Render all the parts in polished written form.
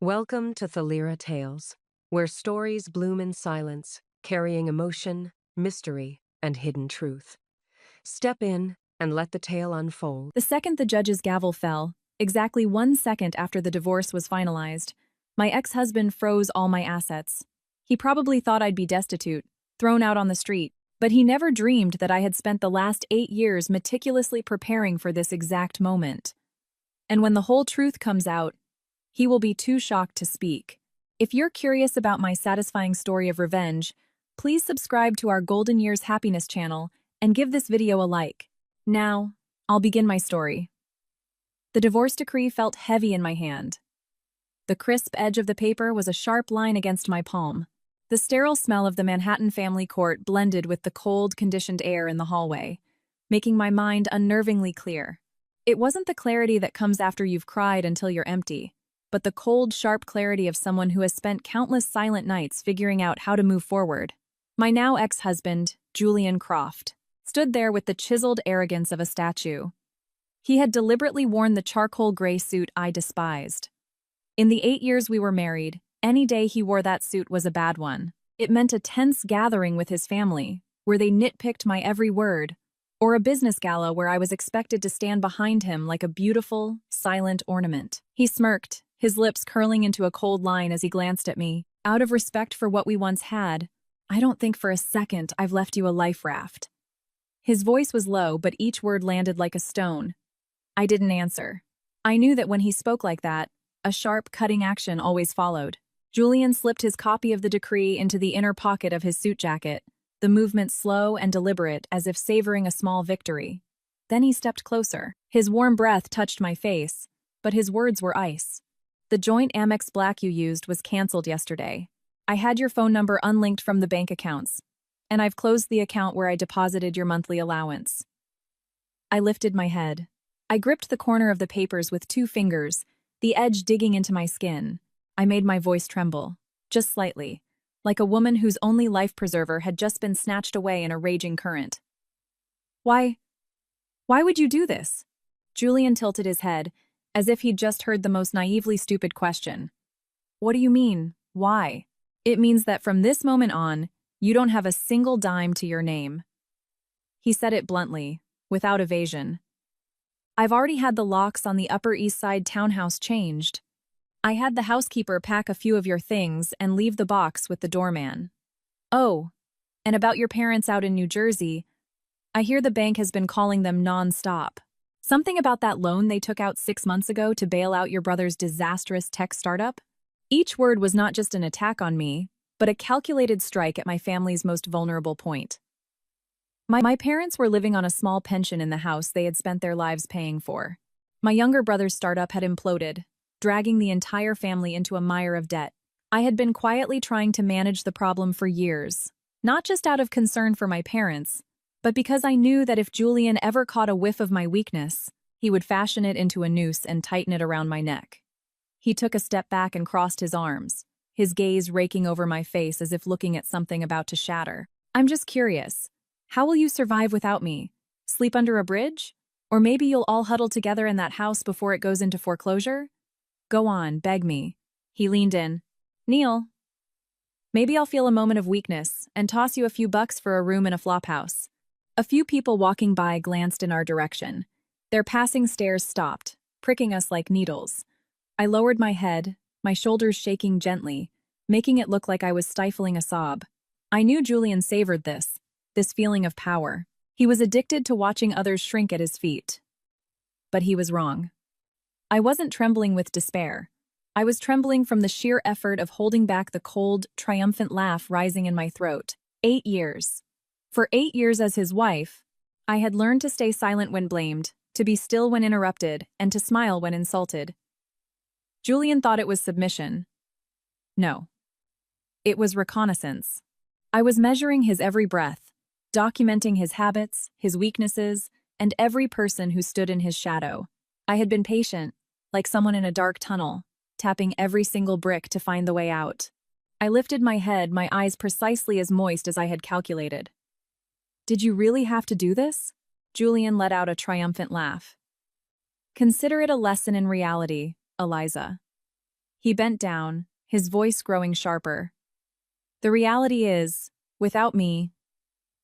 Welcome to Thalira Tales, where stories bloom in silence, carrying emotion, mystery, and hidden truth. Step in and let the tale unfold. The second the judge's gavel fell, exactly 1 second after the divorce was finalized, my ex-husband froze all my assets. He probably thought I'd be destitute, thrown out on the street, but he never dreamed that I had spent the last 8 years meticulously preparing for this exact moment. And when the whole truth comes out, he will be too shocked to speak. If you're curious about my satisfying story of revenge, please subscribe to our Golden Years Happiness channel and give this video a like. Now, I'll begin my story. The divorce decree felt heavy in my hand. The crisp edge of the paper was a sharp line against my palm. The sterile smell of the Manhattan family court blended with the cold, conditioned air in the hallway, making my mind unnervingly clear. It wasn't the clarity that comes after you've cried until you're empty, but the cold, sharp clarity of someone who has spent countless silent nights figuring out how to move forward. My now ex-husband, Julian Croft, stood there with the chiseled arrogance of a statue. He had deliberately worn the charcoal gray suit I despised. In the 8 years we were married, any day he wore that suit was a bad one. It meant a tense gathering with his family, where they nitpicked my every word, or a business gala where I was expected to stand behind him like a beautiful, silent ornament. He smirked, his lips curling into a cold line as he glanced at me. Out of respect for what we once had, I don't think for a second I've left you a life raft. His voice was low, but each word landed like a stone. I didn't answer. I knew that when he spoke like that, a sharp, cutting action always followed. Julian slipped his copy of the decree into the inner pocket of his suit jacket, the movement slow and deliberate as if savoring a small victory. Then he stepped closer. His warm breath touched my face, but his words were ice. The joint Amex Black you used was canceled yesterday. I had your phone number unlinked from the bank accounts, and I've closed the account where I deposited your monthly allowance. I lifted my head. I gripped the corner of the papers with 2 fingers, the edge digging into my skin. I made my voice tremble, just slightly, like a woman whose only life preserver had just been snatched away in a raging current. Why would you do this? Julian tilted his head, as if he'd just heard the most naively stupid question. What do you mean, why? It means that from this moment on, you don't have a single dime to your name. He said it bluntly, without evasion. I've already had the locks on the Upper East Side townhouse changed. I had the housekeeper pack a few of your things and leave the box with the doorman. Oh, and about your parents out in New Jersey, I hear the bank has been calling them non-stop. Something about that loan they took out 6 months ago to bail out your brother's disastrous tech startup? Each word was not just an attack on me, but a calculated strike at my family's most vulnerable point. My parents were living on a small pension in the house they had spent their lives paying for. My younger brother's startup had imploded, dragging the entire family into a mire of debt. I had been quietly trying to manage the problem for years, not just out of concern for my parents, but because I knew that if Julian ever caught a whiff of my weakness, he would fashion it into a noose and tighten it around my neck. He took a step back and crossed his arms, his gaze raking over my face as if looking at something about to shatter. I'm just curious. How will you survive without me? Sleep under a bridge? Or maybe you'll all huddle together in that house before it goes into foreclosure? Go on, beg me. He leaned in. Neil. Maybe I'll feel a moment of weakness and toss you a few bucks for a room in a flophouse. A few people walking by glanced in our direction. Their passing stares stopped, pricking us like needles. I lowered my head, my shoulders shaking gently, making it look like I was stifling a sob. I knew Julian savored this feeling of power. He was addicted to watching others shrink at his feet. But he was wrong. I wasn't trembling with despair. I was trembling from the sheer effort of holding back the cold, triumphant laugh rising in my throat. 8 years. For 8 years as his wife, I had learned to stay silent when blamed, to be still when interrupted, and to smile when insulted. Julian thought it was submission. No. It was reconnaissance. I was measuring his every breath, documenting his habits, his weaknesses, and every person who stood in his shadow. I had been patient, like someone in a dark tunnel, tapping every single brick to find the way out. I lifted my head, my eyes precisely as moist as I had calculated. Did you really have to do this? Julian let out a triumphant laugh. Consider it a lesson in reality, Eliza. He bent down, his voice growing sharper. The reality is, without me,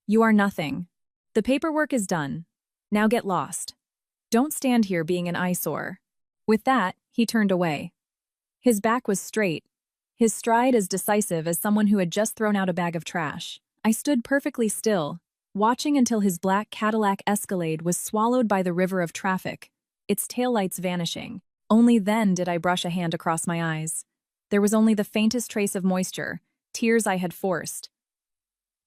you are nothing. The paperwork is done. Now get lost. Don't stand here being an eyesore. With that, he turned away. His back was straight, his stride as decisive as someone who had just thrown out a bag of trash. I stood perfectly still, watching until his black Cadillac Escalade was swallowed by the river of traffic, its taillights vanishing. Only then did I brush a hand across my eyes. There was only the faintest trace of moisture, tears I had forced.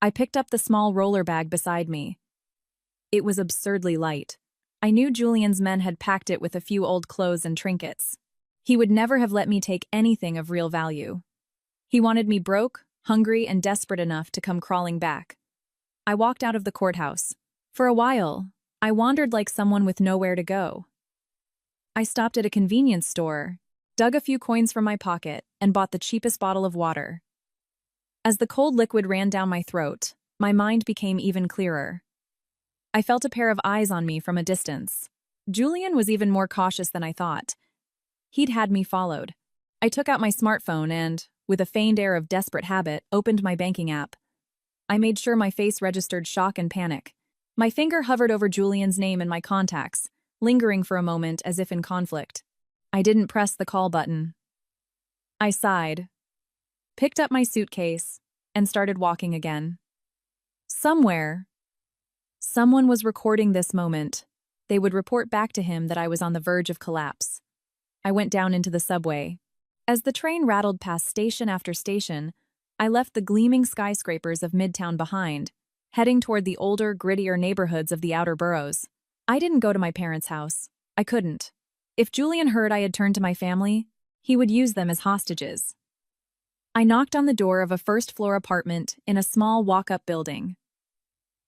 I picked up the small roller bag beside me. It was absurdly light. I knew Julian's men had packed it with a few old clothes and trinkets. He would never have let me take anything of real value. He wanted me broke, hungry, and desperate enough to come crawling back. I walked out of the courthouse. For a while, I wandered like someone with nowhere to go. I stopped at a convenience store, dug a few coins from my pocket, and bought the cheapest bottle of water. As the cold liquid ran down my throat, my mind became even clearer. I felt a pair of eyes on me from a distance. Julian was even more cautious than I thought. He'd had me followed. I took out my smartphone and, with a feigned air of desperate habit, opened my banking app. I made sure my face registered shock and panic. My finger hovered over Julian's name in my contacts, lingering for a moment as if in conflict. I didn't press the call button. I sighed, picked up my suitcase, and started walking again. Somewhere, someone was recording this moment. They would report back to him that I was on the verge of collapse. I went down into the subway. As the train rattled past station after station, I left the gleaming skyscrapers of Midtown behind, heading toward the older, grittier neighborhoods of the outer boroughs. I didn't go to my parents' house. I couldn't. If Julian heard I had turned to my family, he would use them as hostages. I knocked on the door of a first-floor apartment in a small walk-up building.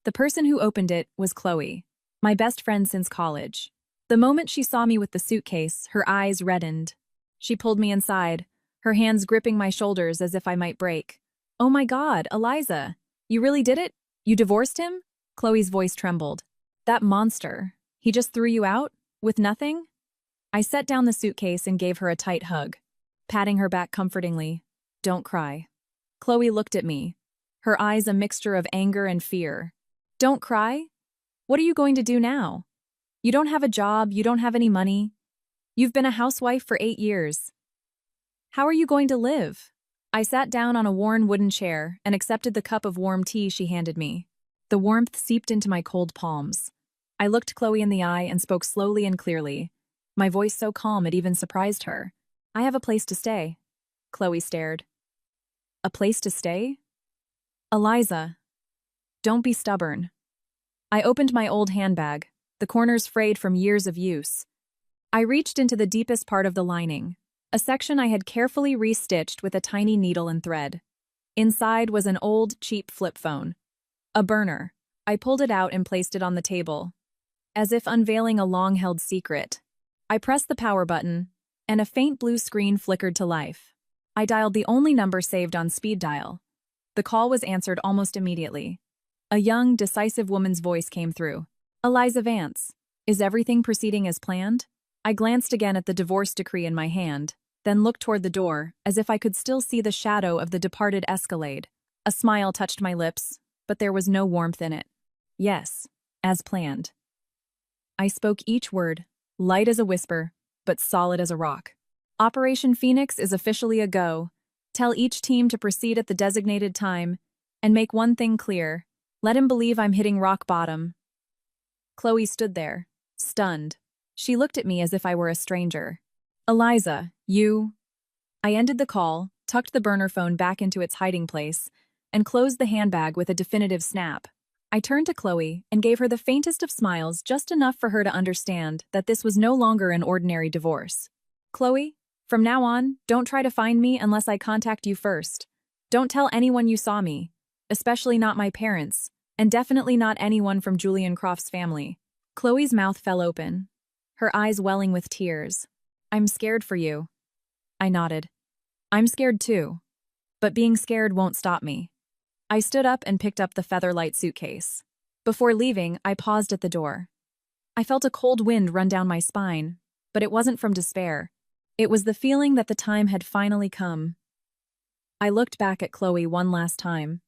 The person who opened it was Chloe, my best friend since college. The moment she saw me with the suitcase, her eyes reddened. She pulled me inside, her hands gripping my shoulders as if I might break. "Oh my God, Eliza, you really did it? You divorced him?" Chloe's voice trembled. "That monster. He just threw you out? With nothing?" I set down the suitcase and gave her a tight hug, patting her back comfortingly. "Don't cry." Chloe looked at me, her eyes a mixture of anger and fear. "Don't cry? What are you going to do now? You don't have a job, you don't have any money. You've been a housewife for 8 years. How are you going to live?" I sat down on a worn wooden chair and accepted the cup of warm tea she handed me. The warmth seeped into my cold palms. I looked Chloe in the eye and spoke slowly and clearly, my voice so calm it even surprised her. "I have a place to stay." Chloe stared. "A place to stay?" "Eliza, don't be stubborn." I opened my old handbag, the corners frayed from years of use. I reached into the deepest part of the lining, a section I had carefully restitched with a tiny needle and thread. Inside was an old, cheap flip phone. A burner. I pulled it out and placed it on the table, as if unveiling a long-held secret. I pressed the power button, and a faint blue screen flickered to life. I dialed the only number saved on speed dial. The call was answered almost immediately. A young, decisive woman's voice came through. "Eliza Vance, is everything proceeding as planned?" I glanced again at the divorce decree in my hand, then looked toward the door, as if I could still see the shadow of the departed Escalade. A smile touched my lips, but there was no warmth in it. "Yes, as planned." I spoke each word, light as a whisper, but solid as a rock. "Operation Phoenix is officially a go. Tell each team to proceed at the designated time, and make one thing clear. Let him believe I'm hitting rock bottom." Chloe stood there, stunned. She looked at me as if I were a stranger. "Eliza, you—" I ended the call, tucked the burner phone back into its hiding place, and closed the handbag with a definitive snap. I turned to Chloe and gave her the faintest of smiles, just enough for her to understand that this was no longer an ordinary divorce. "Chloe, from now on, don't try to find me unless I contact you first. Don't tell anyone you saw me, especially not my parents, and definitely not anyone from Julian Croft's family." Chloe's mouth fell open, her eyes welling with tears. "I'm scared for you." I nodded. "I'm scared too. But being scared won't stop me." I stood up and picked up the Featherlight suitcase. Before leaving, I paused at the door. I felt a cold wind run down my spine, but it wasn't from despair. It was the feeling that the time had finally come. I looked back at Chloe one last time.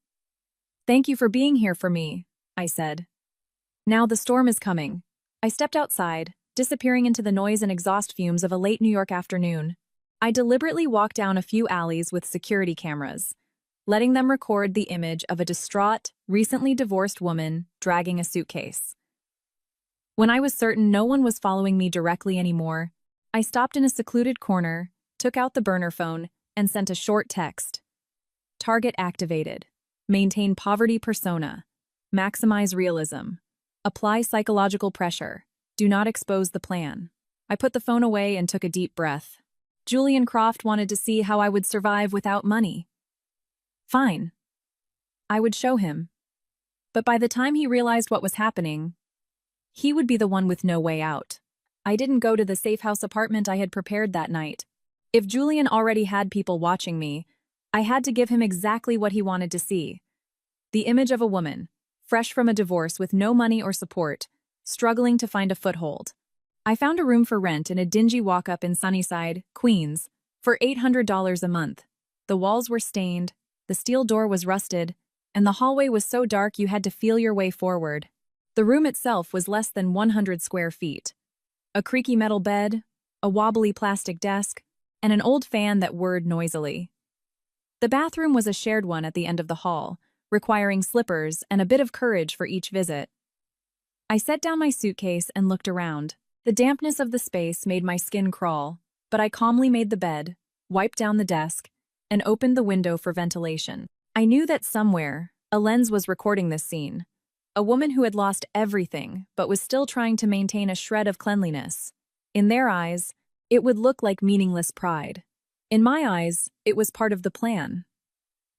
"Thank you for being here for me," I said. "Now the storm is coming." I stepped outside, disappearing into the noise and exhaust fumes of a late New York afternoon. I deliberately walked down a few alleys with security cameras, letting them record the image of a distraught, recently divorced woman dragging a suitcase. When I was certain no one was following me directly anymore, I stopped in a secluded corner, took out the burner phone, and sent a short text. "Target activated. Maintain poverty persona. Maximize realism. Apply psychological pressure. Do not expose the plan." I put the phone away and took a deep breath. Julian Croft wanted to see how I would survive without money. Fine. I would show him. But by the time he realized what was happening, he would be the one with no way out. I didn't go to the safe house apartment I had prepared that night. If Julian already had people watching me, I had to give him exactly what he wanted to see. The image of a woman, fresh from a divorce with no money or support, struggling to find a foothold. I found a room for rent in a dingy walk-up in Sunnyside, Queens, for $800 a month. The walls were stained, the steel door was rusted, and the hallway was so dark you had to feel your way forward. The room itself was less than 100 square feet. A creaky metal bed, a wobbly plastic desk, and an old fan that whirred noisily. The bathroom was a shared one at the end of the hall, requiring slippers and a bit of courage for each visit. I set down my suitcase and looked around. The dampness of the space made my skin crawl, but I calmly made the bed, wiped down the desk, and opened the window for ventilation. I knew that somewhere, a lens was recording this scene. A woman who had lost everything, but was still trying to maintain a shred of cleanliness. In their eyes, it would look like meaningless pride. In my eyes, it was part of the plan.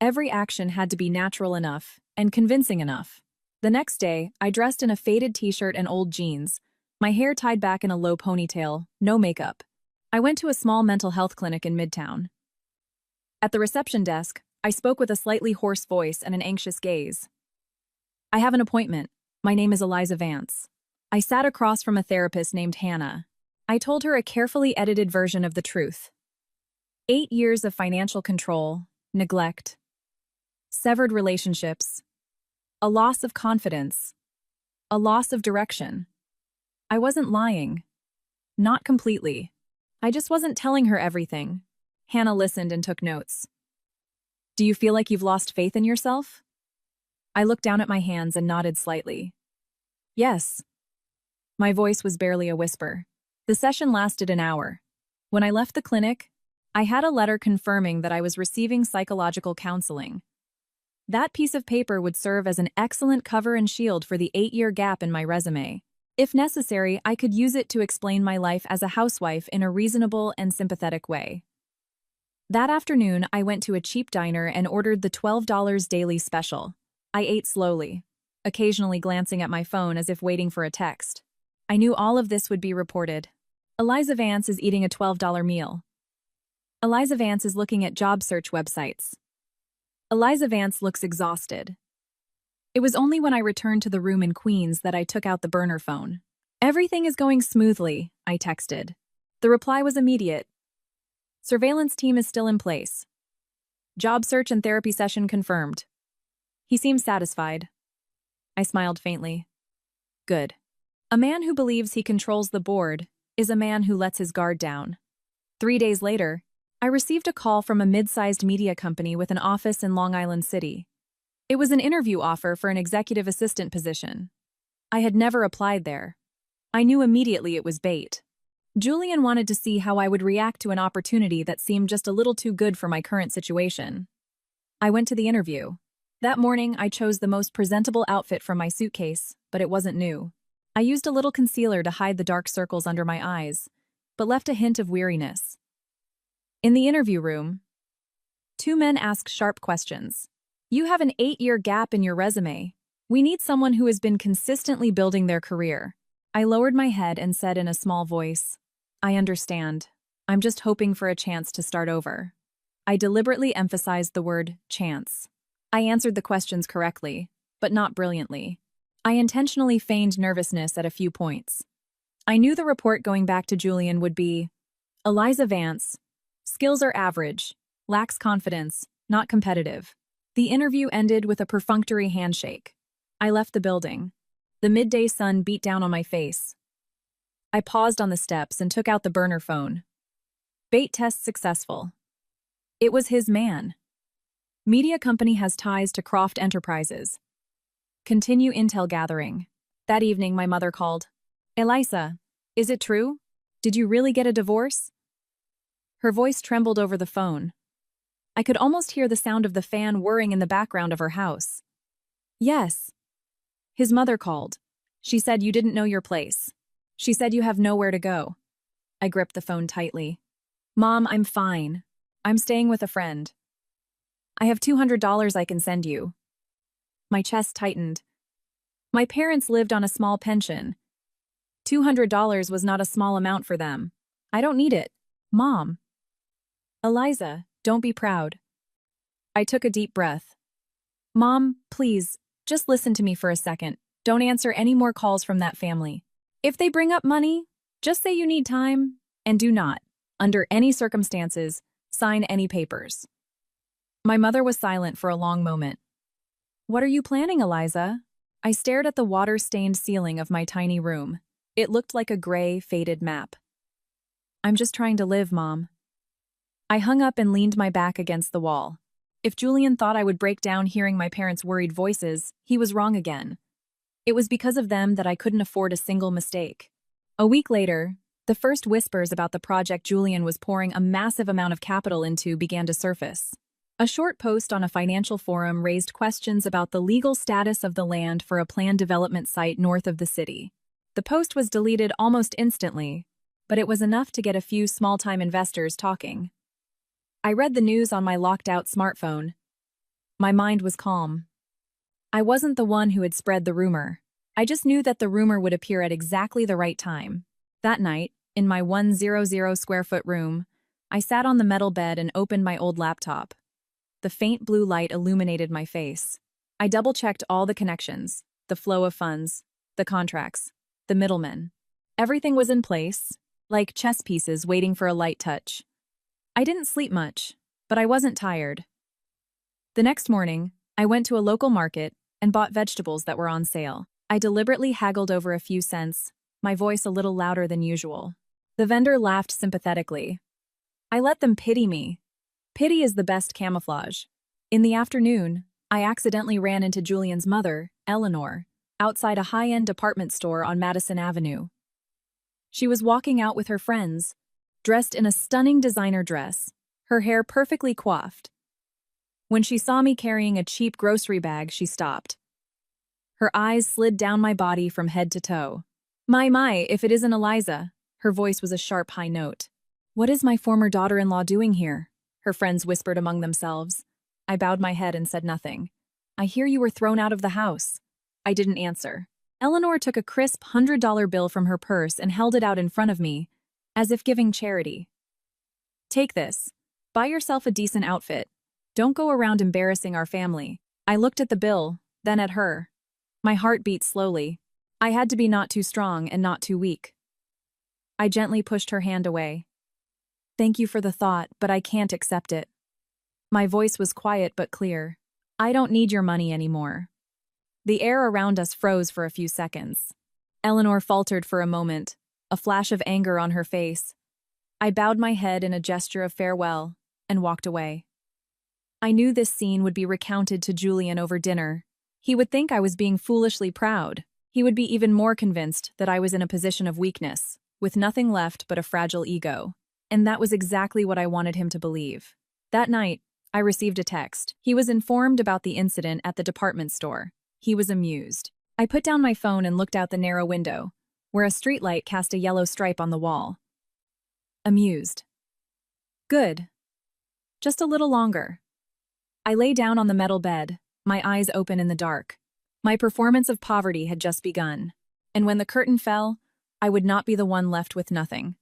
Every action had to be natural enough and convincing enough. The next day, I dressed in a faded t-shirt and old jeans, my hair tied back in a low ponytail, no makeup. I went to a small mental health clinic in Midtown. At the reception desk, I spoke with a slightly hoarse voice and an anxious gaze. "I have an appointment. My name is Eliza Vance." I sat across from a therapist named Hannah. I told her a carefully edited version of the truth. 8 years of financial control, neglect, severed relationships, a loss of confidence, a loss of direction. I wasn't lying. Not completely. I just wasn't telling her everything. Hannah listened and took notes. "Do you feel like you've lost faith in yourself?" I looked down at my hands and nodded slightly. "Yes." My voice was barely a whisper. The session lasted an hour. When I left the clinic, I had a letter confirming that I was receiving psychological counseling. That piece of paper would serve as an excellent cover and shield for the 8-year gap in my resume. If necessary, I could use it to explain my life as a housewife in a reasonable and sympathetic way. That afternoon, I went to a cheap diner and ordered the $12 daily special. I ate slowly, occasionally glancing at my phone as if waiting for a text. I knew all of this would be reported. Eliza Vance is eating a $12 meal. Eliza Vance is looking at job search websites. Eliza Vance looks exhausted. It was only when I returned to the room in Queens that I took out the burner phone. "Everything is going smoothly," I texted. The reply was immediate. "Surveillance team is still in place. Job search and therapy session confirmed." He seemed satisfied. I smiled faintly. Good. A man who believes he controls the board is a man who lets his guard down. 3 days later, I received a call from a mid-sized media company with an office in Long Island City. It was an interview offer for an executive assistant position. I had never applied there. I knew immediately it was bait. Julian wanted to see how I would react to an opportunity that seemed just a little too good for my current situation. I went to the interview. That morning, I chose the most presentable outfit from my suitcase, but it wasn't new. I used a little concealer to hide the dark circles under my eyes, but left a hint of weariness. In the interview room, 2 men asked sharp questions. "You have an 8-year gap in your resume. We need someone who has been consistently building their career." I lowered my head and said in a small voice, "I understand. I'm just hoping for a chance to start over." I deliberately emphasized the word chance. I answered the questions correctly, but not brilliantly. I intentionally feigned nervousness at a few points. I knew the report going back to Julian would be, Eliza Vance. Skills are average. Lacks confidence. Not competitive. The interview ended with a perfunctory handshake. I left the building. The midday sun beat down on my face. I paused on the steps and took out the burner phone. Bait test successful. It was his man. Media company has ties to Croft Enterprises. Continue intel gathering. That evening, my mother called. Eliza, is it true? Did you really get a divorce? Her voice trembled over the phone. I could almost hear the sound of the fan whirring in the background of her house. Yes. His mother called. She said you didn't know your place. She said you have nowhere to go. I gripped the phone tightly. Mom, I'm fine. I'm staying with a friend. I have $200 I can send you. My chest tightened. My parents lived on a small pension. $200 was not a small amount for them. I don't need it. Mom. Eliza, don't be proud. I took a deep breath. Mom, please, just listen to me for a second. Don't answer any more calls from that family. If they bring up money, just say you need time, and do not, under any circumstances, sign any papers. My mother was silent for a long moment. What are you planning, Eliza? I stared at the water-stained ceiling of my tiny room. It looked like a gray, faded map. I'm just trying to live, Mom. I hung up and leaned my back against the wall. If Julian thought I would break down hearing my parents' worried voices, he was wrong again. It was because of them that I couldn't afford a single mistake. A week later, the first whispers about the project Julian was pouring a massive amount of capital into began to surface. A short post on a financial forum raised questions about the legal status of the land for a planned development site north of the city. The post was deleted almost instantly, but it was enough to get a few small-time investors talking. I read the news on my locked-out smartphone. My mind was calm. I wasn't the one who had spread the rumor. I just knew that the rumor would appear at exactly the right time. That night, in my 100-square-foot room, I sat on the metal bed and opened my old laptop. The faint blue light illuminated my face. I double-checked all the connections, the flow of funds, the contracts, the middlemen. Everything was in place, like chess pieces waiting for a light touch. I didn't sleep much, but I wasn't tired. The next morning, I went to a local market and bought vegetables that were on sale. I deliberately haggled over a few cents, my voice a little louder than usual. The vendor laughed sympathetically. I let them pity me. Pity is the best camouflage. In the afternoon, I accidentally ran into Julian's mother, Eleanor, outside a high-end department store on Madison Avenue. She was walking out with her friends, dressed in a stunning designer dress, her hair perfectly coiffed. When she saw me carrying a cheap grocery bag, she stopped. Her eyes slid down my body from head to toe. My, if it isn't Eliza. Her voice was a sharp high note. What is my former daughter-in-law doing here? Her friends whispered among themselves. I bowed my head and said nothing. I hear you were thrown out of the house. I didn't answer. Eleanor took a crisp $100 bill from her purse and held it out in front of me, as if giving charity. Take this. Buy yourself a decent outfit. Don't go around embarrassing our family. I looked at the bill, then at her. My heart beat slowly. I had to be not too strong and not too weak. I gently pushed her hand away. Thank you for the thought, but I can't accept it. My voice was quiet but clear. I don't need your money anymore. The air around us froze for a few seconds. Eleanor faltered for a moment, a flash of anger on her face. I bowed my head in a gesture of farewell and walked away. I knew this scene would be recounted to Julian over dinner. He would think I was being foolishly proud. He would be even more convinced that I was in a position of weakness, with nothing left but a fragile ego. And that was exactly what I wanted him to believe. That night, I received a text. He was informed about the incident at the department store. He was amused. I put down my phone and looked out the narrow window, where a streetlight cast a yellow stripe on the wall. Amused. Good. Just a little longer. I lay down on the metal bed, my eyes open in the dark. My performance of poverty had just begun, and when the curtain fell, I would not be the one left with nothing.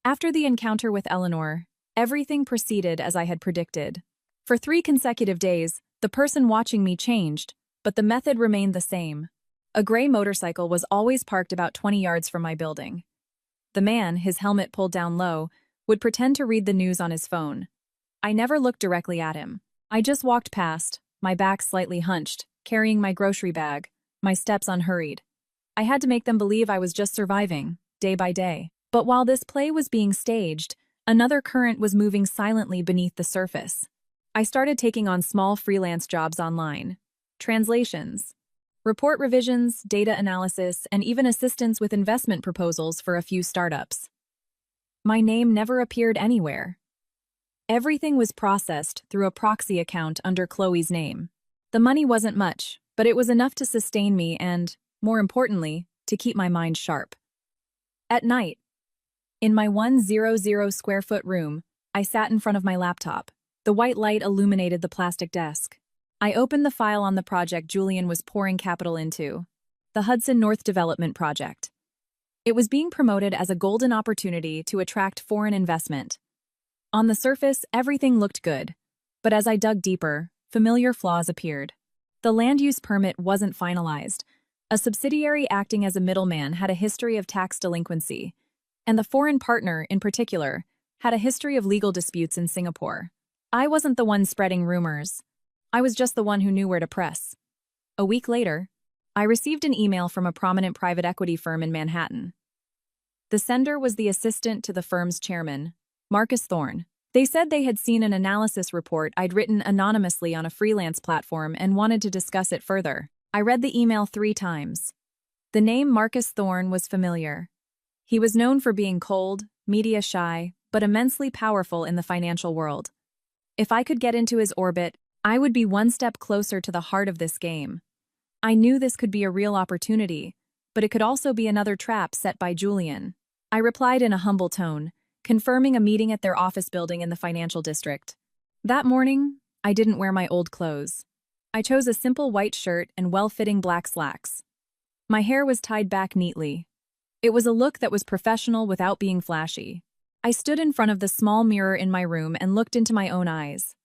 After the encounter with Eleanor, everything proceeded as I had predicted. For 3 consecutive days, the person watching me changed, but the method remained the same. A gray motorcycle was always parked about 20 yards from my building. The man, his helmet pulled down low, would pretend to read the news on his phone. I never looked directly at him. I just walked past, my back slightly hunched, carrying my grocery bag, my steps unhurried. I had to make them believe I was just surviving, day by day. But while this play was being staged, another current was moving silently beneath the surface. I started taking on small freelance jobs online. Translations, report revisions, data analysis, and even assistance with investment proposals for a few startups. My name never appeared anywhere. Everything was processed through a proxy account under Chloe's name. The money wasn't much, but it was enough to sustain me and, more importantly, to keep my mind sharp. At night, in my 100 square foot room, I sat in front of my laptop. The white light illuminated the plastic desk. I opened the file on the project Julian was pouring capital into, the Hudson North Development Project. It was being promoted as a golden opportunity to attract foreign investment. On the surface, everything looked good, but as I dug deeper, familiar flaws appeared. The land use permit wasn't finalized. A subsidiary acting as a middleman had a history of tax delinquency, and the foreign partner, in particular, had a history of legal disputes in Singapore. I wasn't the one spreading rumors. I was just the one who knew where to press. A week later, I received an email from a prominent private equity firm in Manhattan. The sender was the assistant to the firm's chairman, Marcus Thorne. They said they had seen an analysis report I'd written anonymously on a freelance platform and wanted to discuss it further. I read the email 3 times. The name Marcus Thorne was familiar. He was known for being cold, media-shy, but immensely powerful in the financial world. If I could get into his orbit, I would be one step closer to the heart of this game. I knew this could be a real opportunity, but it could also be another trap set by Julian. I replied in a humble tone, confirming a meeting at their office building in the financial district. That morning, I didn't wear my old clothes. I chose a simple white shirt and well-fitting black slacks. My hair was tied back neatly. It was a look that was professional without being flashy. I stood in front of the small mirror in my room and looked into my own eyes.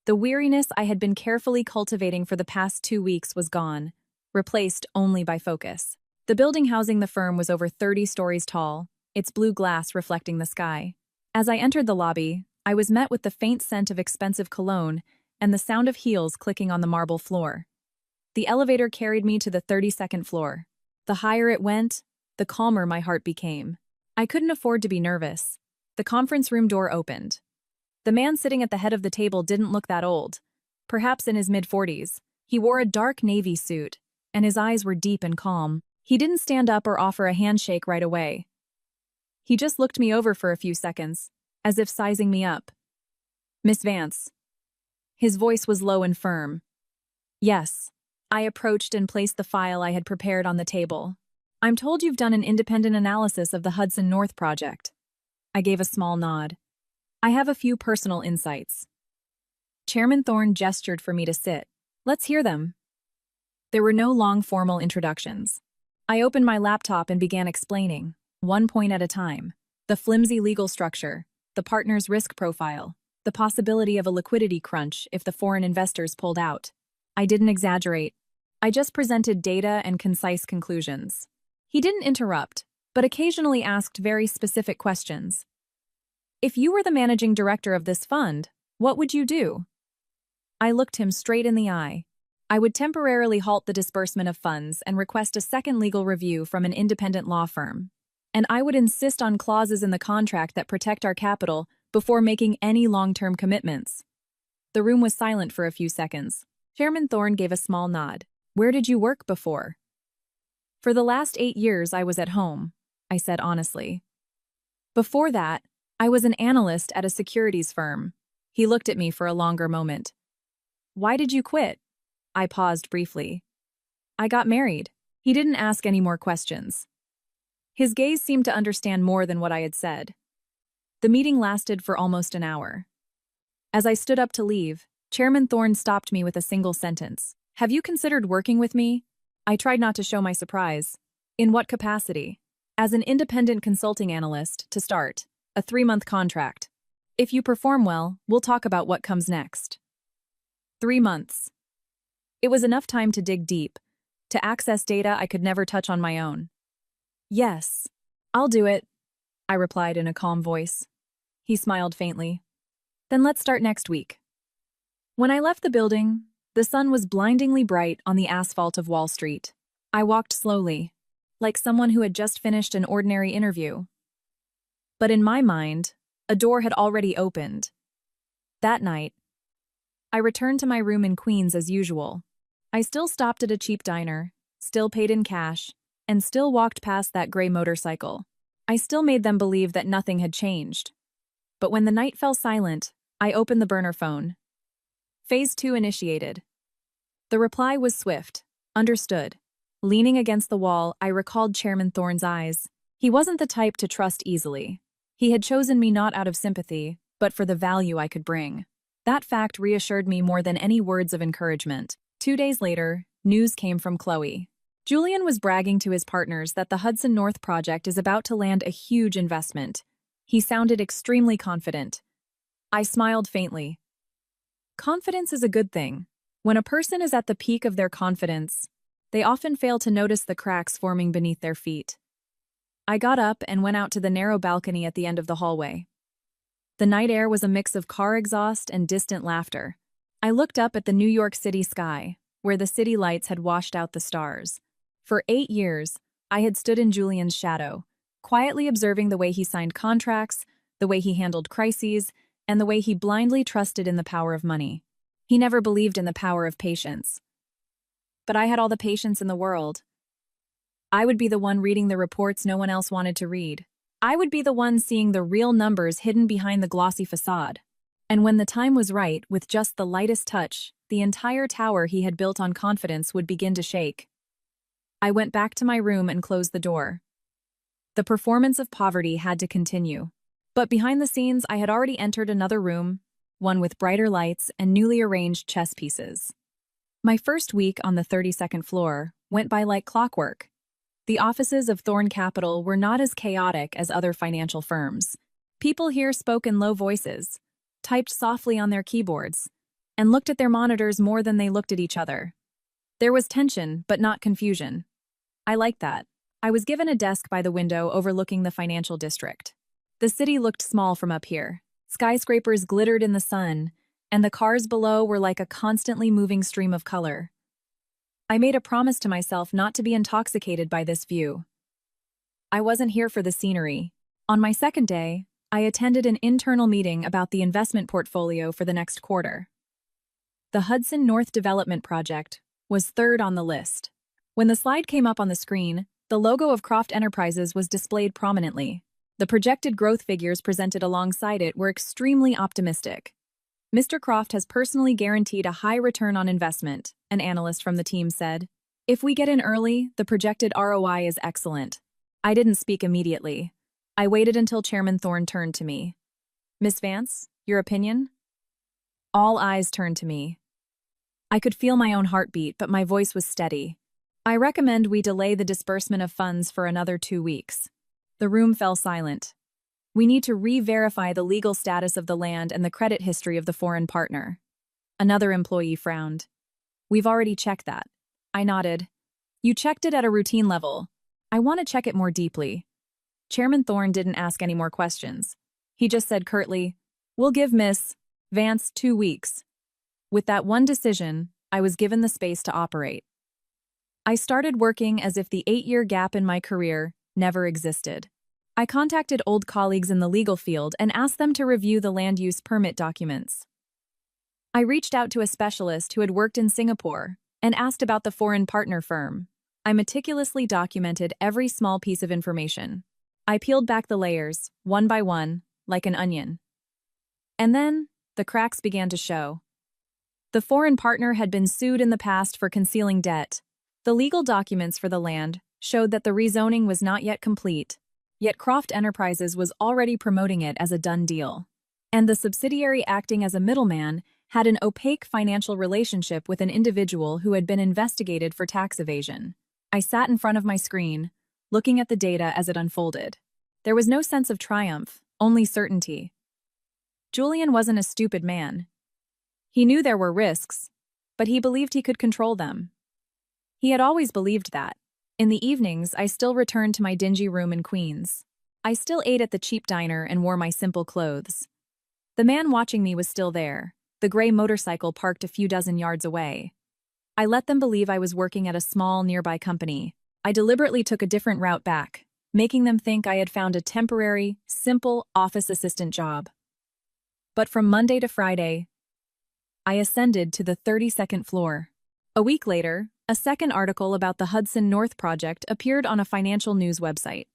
The weariness I had been carefully cultivating for the past 2 weeks was gone, replaced only by focus. The building housing the firm was over 30 stories tall, its blue glass reflecting the sky. As I entered the lobby, I was met with the faint scent of expensive cologne and the sound of heels clicking on the marble floor. The elevator carried me to the 32nd floor. The higher it went, the calmer my heart became. I couldn't afford to be nervous. The conference room door opened. The man sitting at the head of the table didn't look that old, perhaps in his mid-40s. He wore a dark navy suit, and his eyes were deep and calm. He didn't stand up or offer a handshake right away. He just looked me over for a few seconds, as if sizing me up. "Miss Vance." His voice was low and firm. "Yes." I approached and placed the file I had prepared on the table. "I'm told you've done an independent analysis of the Hudson North project." I gave a small nod. "I have a few personal insights." Chairman Thorne gestured for me to sit. "Let's hear them." There were no long formal introductions. I opened my laptop and began explaining, one point at a time, the flimsy legal structure, the partner's risk profile, the possibility of a liquidity crunch if the foreign investors pulled out. I didn't exaggerate. I just presented data and concise conclusions. He didn't interrupt, but occasionally asked very specific questions. "If you were the managing director of this fund, what would you do?" I looked him straight in the eye. "I would temporarily halt the disbursement of funds and request a second legal review from an independent law firm. And I would insist on clauses in the contract that protect our capital before making any long-term commitments." The room was silent for a few seconds. Chairman Thorne gave a small nod. "Where did you work before?" "For the last 8 years I was at home," I said honestly. "Before that, I was an analyst at a securities firm." He looked at me for a longer moment. "Why did you quit?" I paused briefly. "I got married." He didn't ask any more questions. His gaze seemed to understand more than what I had said. The meeting lasted for almost an hour. As I stood up to leave, Chairman Thorne stopped me with a single sentence. "Have you considered working with me?" I tried not to show my surprise. "In what capacity?" "As an independent consulting analyst, to start. A 3-month contract. If you perform well, we'll talk about what comes next." 3 months. It was enough time to dig deep, to access data I could never touch on my own. "Yes, I'll do it," I replied in a calm voice. He smiled faintly. Then let's start next week. When I left the building, the sun was blindingly bright on the asphalt of Wall Street. I walked slowly, like someone who had just finished an ordinary interview. But in my mind, a door had already opened. That night, I returned to my room in Queens as usual. I still stopped at a cheap diner, still paid in cash, and still walked past that gray motorcycle. I still made them believe that nothing had changed. But when the night fell silent, I opened the burner phone. Phase 2 initiated. The reply was swift. Understood. Leaning against the wall, I recalled Chairman Thorne's eyes. He wasn't the type to trust easily. He had chosen me not out of sympathy, but for the value I could bring. That fact reassured me more than any words of encouragement. 2 days later, news came from Chloe. Julian was bragging to his partners that the Hudson North project is about to land a huge investment. He sounded extremely confident. I smiled faintly. Confidence is a good thing. When a person is at the peak of their confidence, they often fail to notice the cracks forming beneath their feet. I got up and went out to the narrow balcony at the end of the hallway. The night air was a mix of car exhaust and distant laughter. I looked up at the New York City sky, where the city lights had washed out the stars. For 8 years, I had stood in Julian's shadow, quietly observing the way he signed contracts, the way he handled crises, and the way he blindly trusted in the power of money. He never believed in the power of patience. But I had all the patience in the world. I would be the one reading the reports no one else wanted to read. I would be the one seeing the real numbers hidden behind the glossy facade. And when the time was right, with just the lightest touch, the entire tower he had built on confidence would begin to shake. I went back to my room and closed the door. The performance of poverty had to continue. But behind the scenes, I had already entered another room, one with brighter lights and newly arranged chess pieces. My first week on the 32nd floor went by like clockwork. The offices of Thorne Capital were not as chaotic as other financial firms. People here spoke in low voices, typed softly on their keyboards, and looked at their monitors more than they looked at each other. There was tension, but not confusion. I liked that. I was given a desk by the window overlooking the financial district. The city looked small from up here. Skyscrapers glittered in the sun, and the cars below were like a constantly moving stream of color. I made a promise to myself not to be intoxicated by this view. I wasn't here for the scenery. On my second day, I attended an internal meeting about the investment portfolio for the next quarter. The Hudson North Development Project was third on the list. When the slide came up on the screen, the logo of Croft Enterprises was displayed prominently. The projected growth figures presented alongside it were extremely optimistic. Mr. Croft has personally guaranteed a high return on investment, an analyst from the team said. If we get in early, the projected ROI is excellent. I didn't speak immediately. I waited until Chairman Thorne turned to me. Miss Vance, your opinion? All eyes turned to me. I could feel my own heartbeat, but my voice was steady. I recommend we delay the disbursement of funds for another 2 weeks. The room fell silent. We need to re-verify the legal status of the land and the credit history of the foreign partner. Another employee frowned. We've already checked that. I nodded. You checked it at a routine level. I want to check it more deeply. Chairman Thorne didn't ask any more questions. He just said curtly, we'll give Miss Vance 2 weeks. With that one decision, I was given the space to operate. I started working as if the 8-year gap in my career never existed. I contacted old colleagues in the legal field and asked them to review the land use permit documents. I reached out to a specialist who had worked in Singapore and asked about the foreign partner firm. I meticulously documented every small piece of information. I peeled back the layers, one by one, like an onion. And then, the cracks began to show. The foreign partner had been sued in the past for concealing debt. The legal documents for the land showed that the rezoning was not yet complete, yet Croft Enterprises was already promoting it as a done deal. And the subsidiary acting as a middleman had an opaque financial relationship with an individual who had been investigated for tax evasion. I sat in front of my screen, looking at the data as it unfolded. There was no sense of triumph, only certainty. Julian wasn't a stupid man. He knew there were risks, but he believed he could control them. He had always believed that. In the evenings, I still returned to my dingy room in Queens. I still ate at the cheap diner and wore my simple clothes. The man watching me was still there, the gray motorcycle parked a few dozen yards away. I let them believe I was working at a small nearby company. I deliberately took a different route back, making them think I had found a temporary, simple office assistant job. But from Monday to Friday, I ascended to the 32nd floor. A week later, a second article about the Hudson North Project appeared on a financial news website.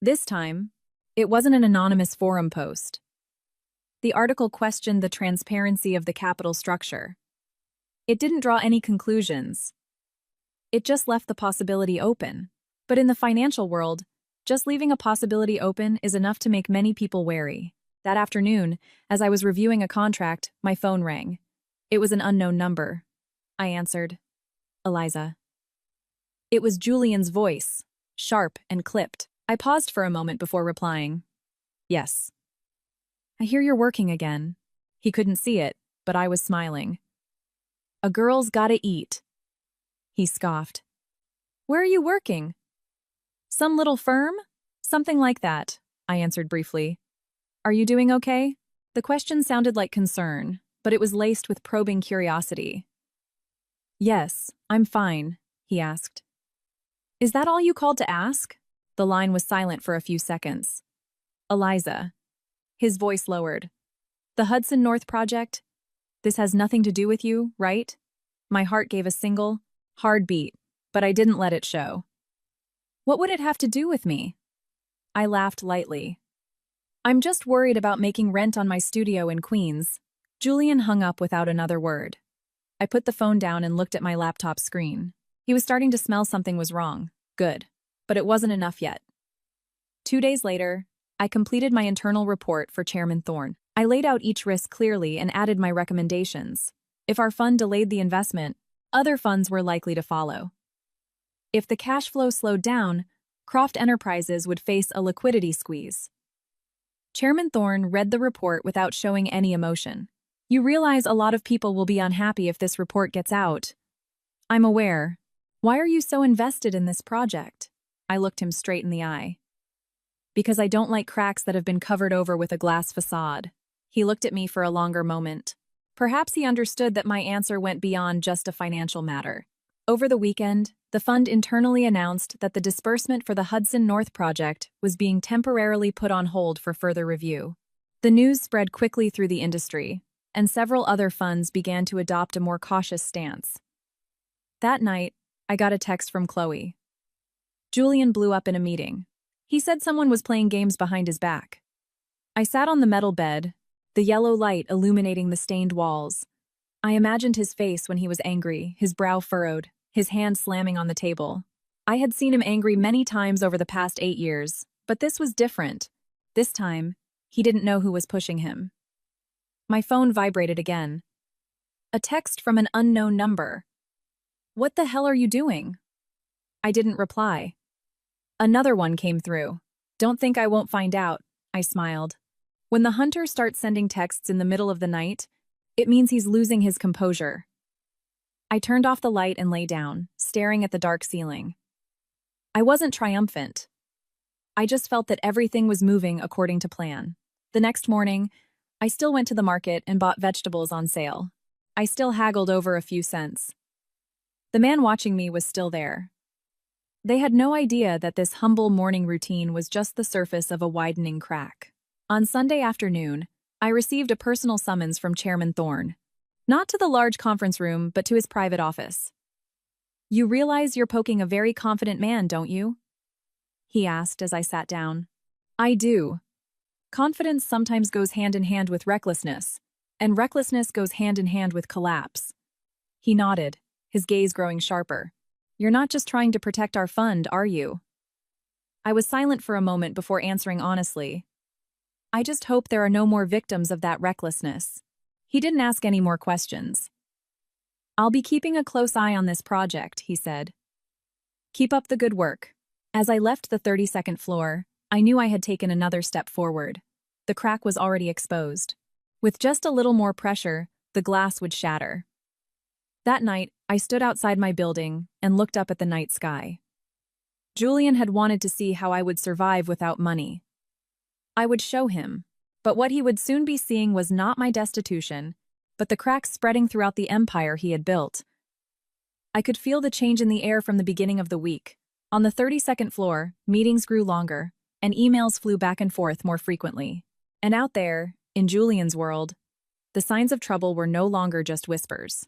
This time, it wasn't an anonymous forum post. The article questioned the transparency of the capital structure. It didn't draw any conclusions. It just left the possibility open. But in the financial world, just leaving a possibility open is enough to make many people wary. That afternoon, as I was reviewing a contract, my phone rang. It was an unknown number. I answered. Eliza. It was Julian's voice, sharp and clipped. I paused for a moment before replying. Yes. I hear you're working again. He couldn't see it, but I was smiling. A girl's gotta eat. He scoffed. Where are you working? Some little firm? Something like that, I answered briefly. Are you doing okay? The question sounded like concern, but it was laced with probing curiosity. Yes, I'm fine, he asked. Is that all you called to ask? The line was silent for a few seconds. Eliza. His voice lowered. The Hudson North Project? This has nothing to do with you, right? My heart gave a single, hard beat, but I didn't let it show. What would it have to do with me? I laughed lightly. I'm just worried about making rent on my studio in Queens. Julian hung up without another word. I put the phone down and looked at my laptop screen. He was starting to smell something was wrong. Good. But it wasn't enough yet. 2 days later, I completed my internal report for Chairman Thorne. I laid out each risk clearly and added my recommendations. If our fund delayed the investment, other funds were likely to follow. If the cash flow slowed down, Croft Enterprises would face a liquidity squeeze. Chairman Thorne read the report without showing any emotion. You realize a lot of people will be unhappy if this report gets out. I'm aware. Why are you so invested in this project? I looked him straight in the eye. Because I don't like cracks that have been covered over with a glass facade. He looked at me for a longer moment. Perhaps he understood that my answer went beyond just a financial matter. Over the weekend, the fund internally announced that the disbursement for the Hudson North Project was being temporarily put on hold for further review. The news spread quickly through the industry, and several other funds began to adopt a more cautious stance. That night, I got a text from Chloe. Julian blew up in a meeting. He said someone was playing games behind his back. I sat on the metal bed, the yellow light illuminating the stained walls. I imagined his face when he was angry, his brow furrowed, his hand slamming on the table. I had seen him angry many times over the past 8 years, but this was different. This time, he didn't know who was pushing him. My phone vibrated again. A text from an unknown number. What the hell are you doing? I didn't reply. Another one came through. Don't think I won't find out, I smiled. When the hunter starts sending texts in the middle of the night, it means he's losing his composure. I turned off the light and lay down, staring at the dark ceiling. I wasn't triumphant. I just felt that everything was moving according to plan. The next morning, I still went to the market and bought vegetables on sale. I still haggled over a few cents. The man watching me was still there. They had no idea that this humble morning routine was just the surface of a widening crack. On Sunday afternoon, I received a personal summons from Chairman Thorne. Not to the large conference room, but to his private office. You realize you're poking a very confident man, don't you? He asked as I sat down. I do. Confidence sometimes goes hand in hand with recklessness, and recklessness goes hand in hand with collapse. He nodded, his gaze growing sharper. You're not just trying to protect our fund, are you? I was silent for a moment before answering honestly. I just hope there are no more victims of that recklessness. He didn't ask any more questions. I'll be keeping a close eye on this project, he said. Keep up the good work. As I left the 32nd floor, I knew I had taken another step forward. The crack was already exposed. With just a little more pressure, the glass would shatter. That night, I stood outside my building and looked up at the night sky. Julian had wanted to see how I would survive without money. I would show him. But what he would soon be seeing was not my destitution, but the cracks spreading throughout the empire he had built. I could feel the change in the air from the beginning of the week. On the 32nd floor, meetings grew longer, and emails flew back and forth more frequently. And out there, in Julian's world, the signs of trouble were no longer just whispers.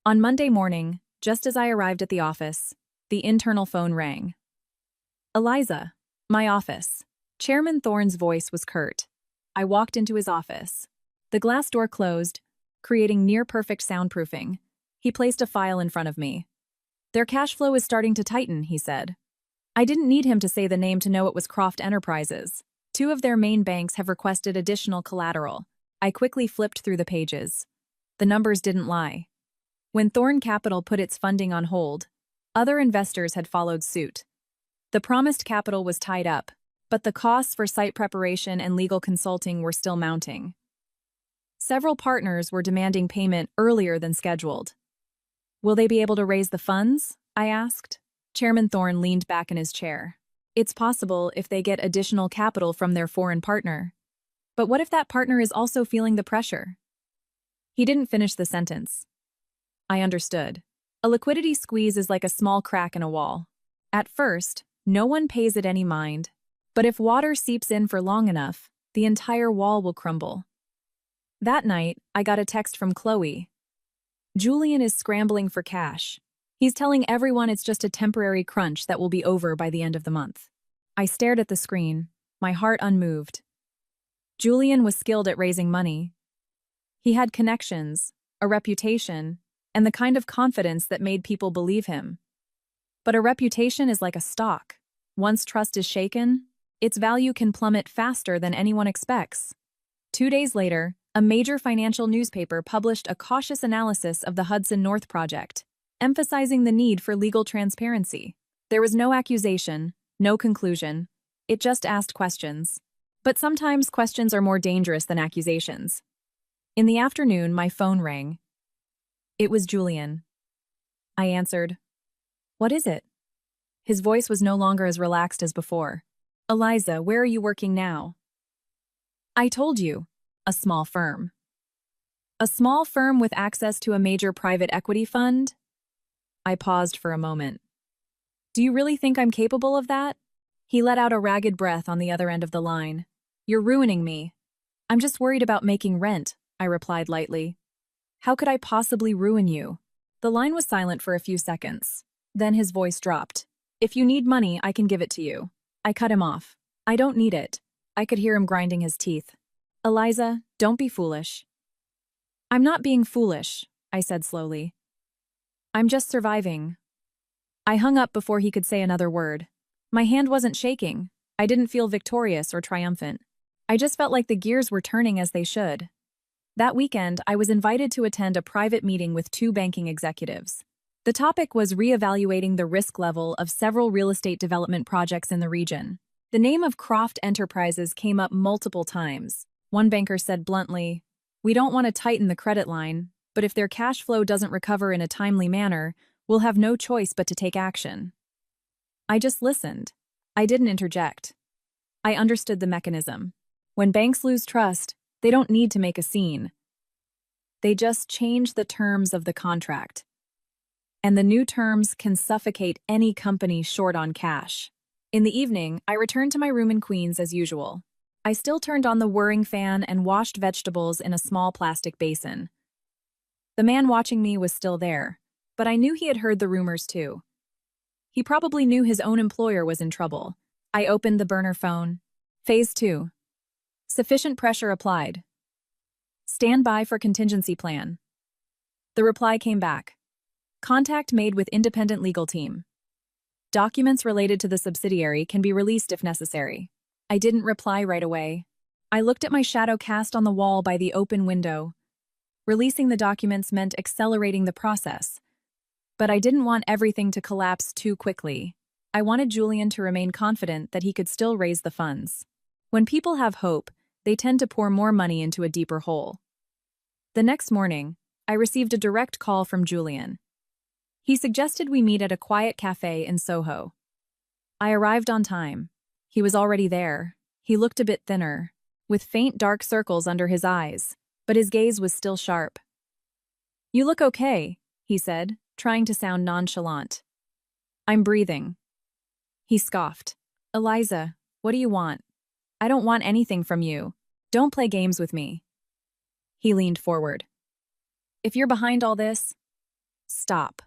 On Monday morning, just as I arrived at the office, the internal phone rang. "Eliza, my office." Chairman Thorne's voice was curt. I walked into his office. The glass door closed, creating near-perfect soundproofing. He placed a file in front of me. "Their cash flow is starting to tighten," he said. I didn't need him to say the name to know it was Croft Enterprises. 2 of their main banks have requested additional collateral. I quickly flipped through the pages. The numbers didn't lie. When Thorne Capital put its funding on hold, other investors had followed suit. The promised capital was tied up, but the costs for site preparation and legal consulting were still mounting. Several partners were demanding payment earlier than scheduled. "Will they be able to raise the funds?" I asked. Chairman Thorne leaned back in his chair. "It's possible if they get additional capital from their foreign partner. But what if that partner is also feeling the pressure?" He didn't finish the sentence. I understood. A liquidity squeeze is like a small crack in a wall. At first, no one pays it any mind. But if water seeps in for long enough, the entire wall will crumble. That night, I got a text from Chloe. "Julian is scrambling for cash. He's telling everyone it's just a temporary crunch that will be over by the end of the month." I stared at the screen, my heart unmoved. Julian was skilled at raising money. He had connections, a reputation, and the kind of confidence that made people believe him. But a reputation is like a stock. Once trust is shaken, its value can plummet faster than anyone expects. 2 days later, a major financial newspaper published a cautious analysis of the Hudson North project, emphasizing the need for legal transparency. There was no accusation, no conclusion. It just asked questions. But sometimes questions are more dangerous than accusations. In the afternoon, my phone rang. It was Julian. I answered. "What is it?" His voice was no longer as relaxed as before. "Eliza, where are you working now?" "I told you. A small firm." "A small firm with access to a major private equity fund?" I paused for a moment. "Do you really think I'm capable of that?" He let out a ragged breath on the other end of the line. "You're ruining me." "I'm just worried about making rent," I replied lightly. "How could I possibly ruin you?" The line was silent for a few seconds. Then his voice dropped. "If you need money, I can give it to you." I cut him off. "I don't need it." I could hear him grinding his teeth. "Eliza, don't be foolish." "I'm not being foolish," I said slowly. "I'm just surviving." I hung up before he could say another word. My hand wasn't shaking. I didn't feel victorious or triumphant. I just felt like the gears were turning as they should. That weekend, I was invited to attend a private meeting with 2 banking executives. The topic was reevaluating the risk level of several real estate development projects in the region. The name of Croft Enterprises came up multiple times. One banker said bluntly, "We don't want to tighten the credit line, but if their cash flow doesn't recover in a timely manner, we'll have no choice but to take action." I just listened. I didn't interject. I understood the mechanism. When banks lose trust, they don't need to make a scene. They just change the terms of the contract. And the new terms can suffocate any company short on cash. In the evening, I returned to my room in Queens as usual. I still turned on the whirring fan and washed vegetables in a small plastic basin. The man watching me was still there, but I knew he had heard the rumors too. He probably knew his own employer was in trouble. I opened the burner phone. Phase 2. Sufficient pressure applied. Stand by for contingency plan. The reply came back. Contact made with independent legal team. Documents related to the subsidiary can be released if necessary. I didn't reply right away. I looked at my shadow cast on the wall by the open window. Releasing the documents meant accelerating the process. But I didn't want everything to collapse too quickly. I wanted Julian to remain confident that he could still raise the funds. When people have hope, they tend to pour more money into a deeper hole. The next morning, I received a direct call from Julian. He suggested we meet at a quiet cafe in Soho. I arrived on time. He was already there. He looked a bit thinner, with faint dark circles under his eyes, but his gaze was still sharp. "You look okay," he said, trying to sound nonchalant. "I'm breathing." He scoffed. "Eliza, what do you want? I don't want anything from you. Don't play games with me." He leaned forward. "If you're behind all this, stop.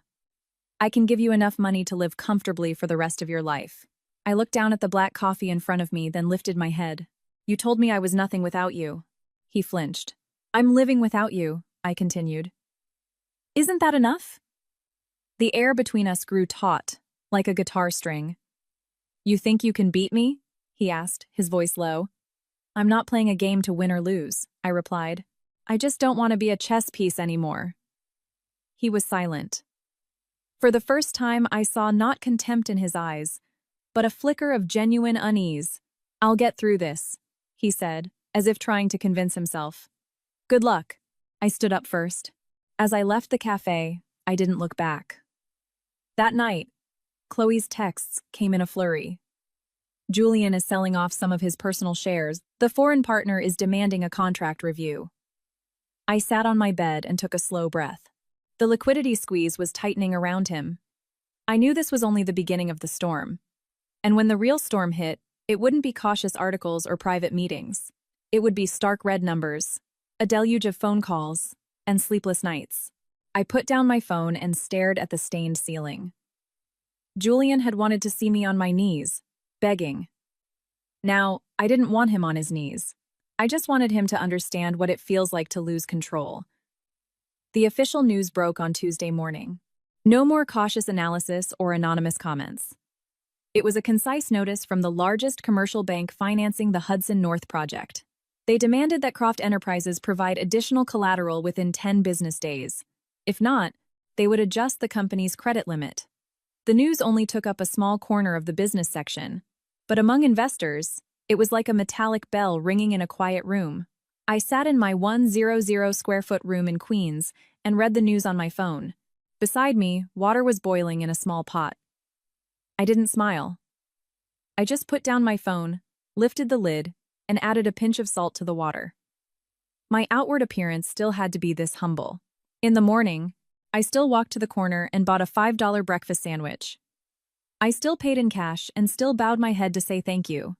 I can give you enough money to live comfortably for the rest of your life." I looked down at the black coffee in front of me, then lifted my head. "You told me I was nothing without you." He flinched. "I'm living without you," I continued. "Isn't that enough?" The air between us grew taut, like a guitar string. "You think you can beat me?" he asked, his voice low. "I'm not playing a game to win or lose," I replied. "I just don't want to be a chess piece anymore." He was silent. For the first time, I saw not contempt in his eyes, but a flicker of genuine unease. "I'll get through this," he said, as if trying to convince himself. "Good luck." I stood up first. As I left the cafe, I didn't look back. That night, Chloe's texts came in a flurry. "Julian is selling off some of his personal shares. The foreign partner is demanding a contract review." I sat on my bed and took a slow breath. The liquidity squeeze was tightening around him. I knew this was only the beginning of the storm. And when the real storm hit, it wouldn't be cautious articles or private meetings. It would be stark red numbers, a deluge of phone calls, and sleepless nights. I put down my phone and stared at the stained ceiling. Julian had wanted to see me on my knees, begging. Now, I didn't want him on his knees. I just wanted him to understand what it feels like to lose control. The official news broke on Tuesday morning. No more cautious analysis or anonymous comments. It was a concise notice from the largest commercial bank financing the Hudson North project. They demanded that Croft Enterprises provide additional collateral within 10 business days. If not, they would adjust the company's credit limit. The news only took up a small corner of the business section, but among investors, it was like a metallic bell ringing in a quiet room. I sat in my 100 square foot room in Queens and read the news on my phone. Beside me, water was boiling in a small pot. I didn't smile. I just put down my phone, lifted the lid, and added a pinch of salt to the water. My outward appearance still had to be this humble. In the morning, I still walked to the corner and bought a $5 breakfast sandwich. I still paid in cash and still bowed my head to say thank you.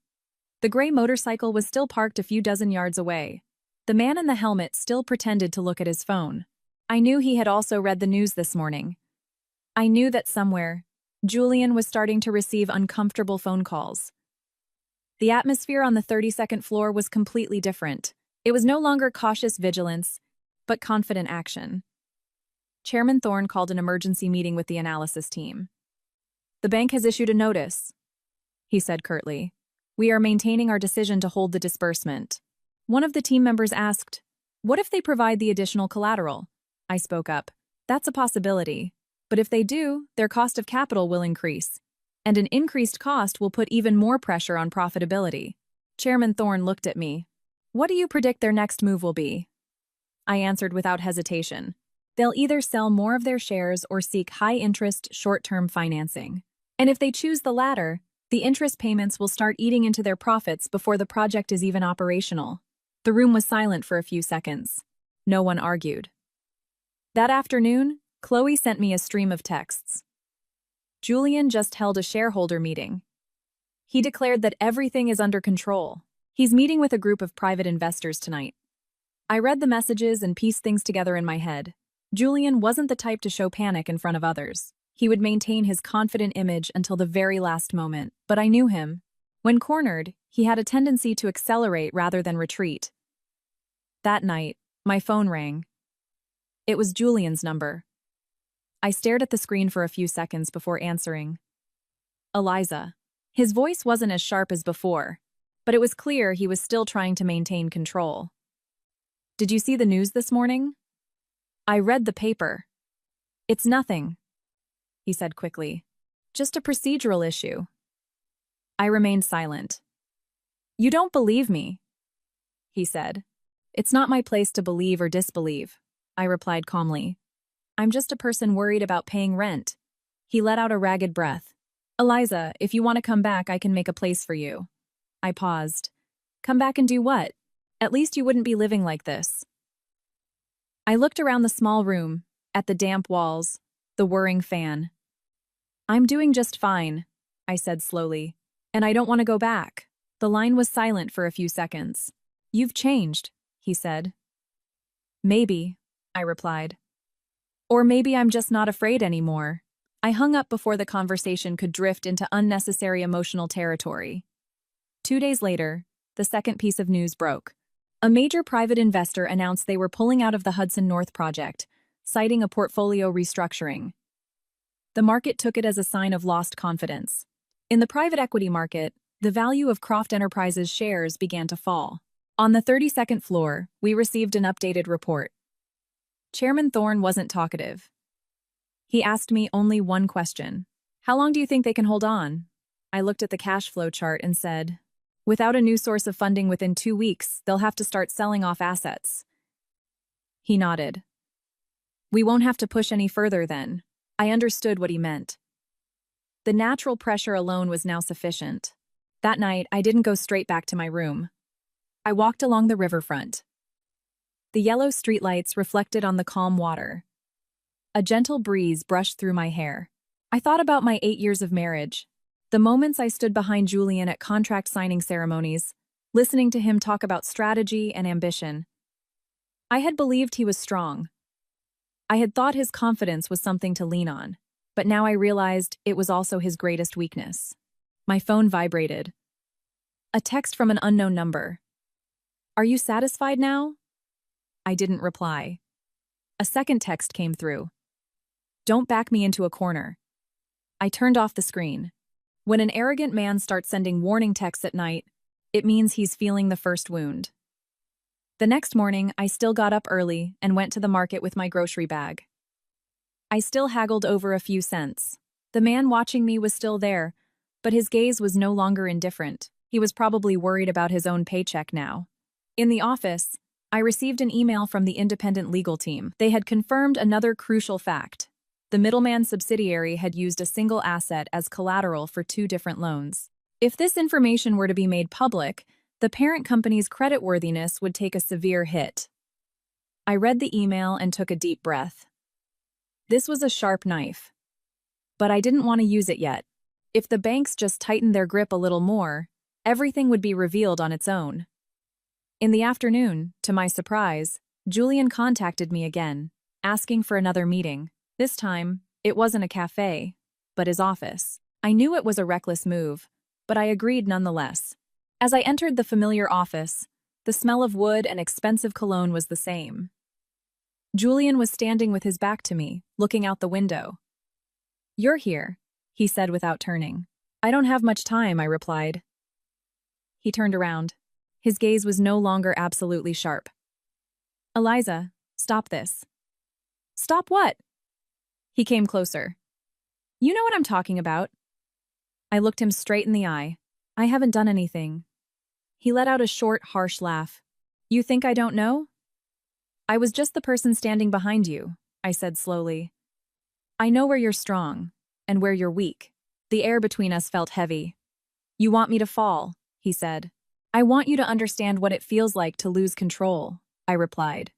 The gray motorcycle was still parked a few dozen yards away. The man in the helmet still pretended to look at his phone. I knew he had also read the news this morning. I knew that somewhere, Julian was starting to receive uncomfortable phone calls. The atmosphere on the 32nd floor was completely different. It was no longer cautious vigilance, but confident action. Chairman Thorne called an emergency meeting with the analysis team. "The bank has issued a notice," he said curtly. "We are maintaining our decision to hold the disbursement." One of the team members asked, "What if they provide the additional collateral?" I spoke up. "That's a possibility. But if they do, their cost of capital will increase. And an increased cost will put even more pressure on profitability." Chairman Thorne looked at me. "What do you predict their next move will be?" I answered without hesitation. "They'll either sell more of their shares or seek high-interest, short-term financing. And if they choose the latter, the interest payments will start eating into their profits before the project is even operational." The room was silent for a few seconds. No one argued. That afternoon, Chloe sent me a stream of texts. "Julian just held a shareholder meeting. He declared that everything is under control. He's meeting with a group of private investors tonight." I read the messages and pieced things together in my head. Julian wasn't the type to show panic in front of others. He would maintain his confident image until the very last moment, but I knew him. When cornered, he had a tendency to accelerate rather than retreat. That night, my phone rang. It was Julian's number. I stared at the screen for a few seconds before answering. "Eliza." His voice wasn't as sharp as before, but it was clear he was still trying to maintain control. "Did you see the news this morning?" "I read the paper." "It's nothing," he said quickly. "Just a procedural issue." I remained silent. "You don't believe me," he said. "It's not my place to believe or disbelieve," I replied calmly. "I'm just a person worried about paying rent." He let out a ragged breath. Eliza, if you want to come back, I can make a place for you. I paused. Come back and do what? At least you wouldn't be living like this. I looked around the small room, at the damp walls, the whirring fan. I'm doing just fine, I said slowly, and I don't want to go back. The line was silent for a few seconds. You've changed, he said. Maybe, I replied. Or maybe I'm just not afraid anymore. I hung up before the conversation could drift into unnecessary emotional territory. 2 days later, the second piece of news broke. A major private investor announced they were pulling out of the Hudson North project, citing a portfolio restructuring. The market took it as a sign of lost confidence. In the private equity market, the value of Croft Enterprises shares began to fall. On the 32nd floor, we received an updated report. Chairman Thorne wasn't talkative. He asked me only one question. How long do you think they can hold on? I looked at the cash flow chart and said, without a new source of funding within 2 weeks, they'll have to start selling off assets. He nodded. We won't have to push any further then. I understood what he meant. The natural pressure alone was now sufficient. That night, I didn't go straight back to my room. I walked along the riverfront. The yellow streetlights reflected on the calm water. A gentle breeze brushed through my hair. I thought about my 8 years of marriage, the moments I stood behind Julian at contract signing ceremonies, listening to him talk about strategy and ambition. I had believed he was strong. I had thought his confidence was something to lean on, but now I realized it was also his greatest weakness. My phone vibrated. A text from an unknown number. Are you satisfied now? I didn't reply. A second text came through. Don't back me into a corner. I turned off the screen. When an arrogant man starts sending warning texts at night, it means he's feeling the first wound. The next morning, I still got up early and went to the market with my grocery bag. I still haggled over a few cents. The man watching me was still there, but his gaze was no longer indifferent. He was probably worried about his own paycheck now. In the office, I received an email from the independent legal team. They had confirmed another crucial fact. The middleman subsidiary had used a single asset as collateral for 2 different loans. If this information were to be made public, the parent company's creditworthiness would take a severe hit. I read the email and took a deep breath. This was a sharp knife. But I didn't want to use it yet. If the banks just tightened their grip a little more, everything would be revealed on its own. In the afternoon, to my surprise, Julian contacted me again, asking for another meeting. This time, it wasn't a cafe, but his office. I knew it was a reckless move, but I agreed nonetheless. As I entered the familiar office, the smell of wood and expensive cologne was the same. Julian was standing with his back to me, looking out the window. You're here, he said without turning. I don't have much time, I replied. He turned around. His gaze was no longer absolutely sharp. Eliza, stop this. Stop what? He came closer. You know what I'm talking about. I looked him straight in the eye. I haven't done anything. He let out a short, harsh laugh. You think I don't know? I was just the person standing behind you, I said slowly. I know where you're strong, and where you're weak. The air between us felt heavy. You want me to fall, he said. I want you to understand what it feels like to lose control, I replied.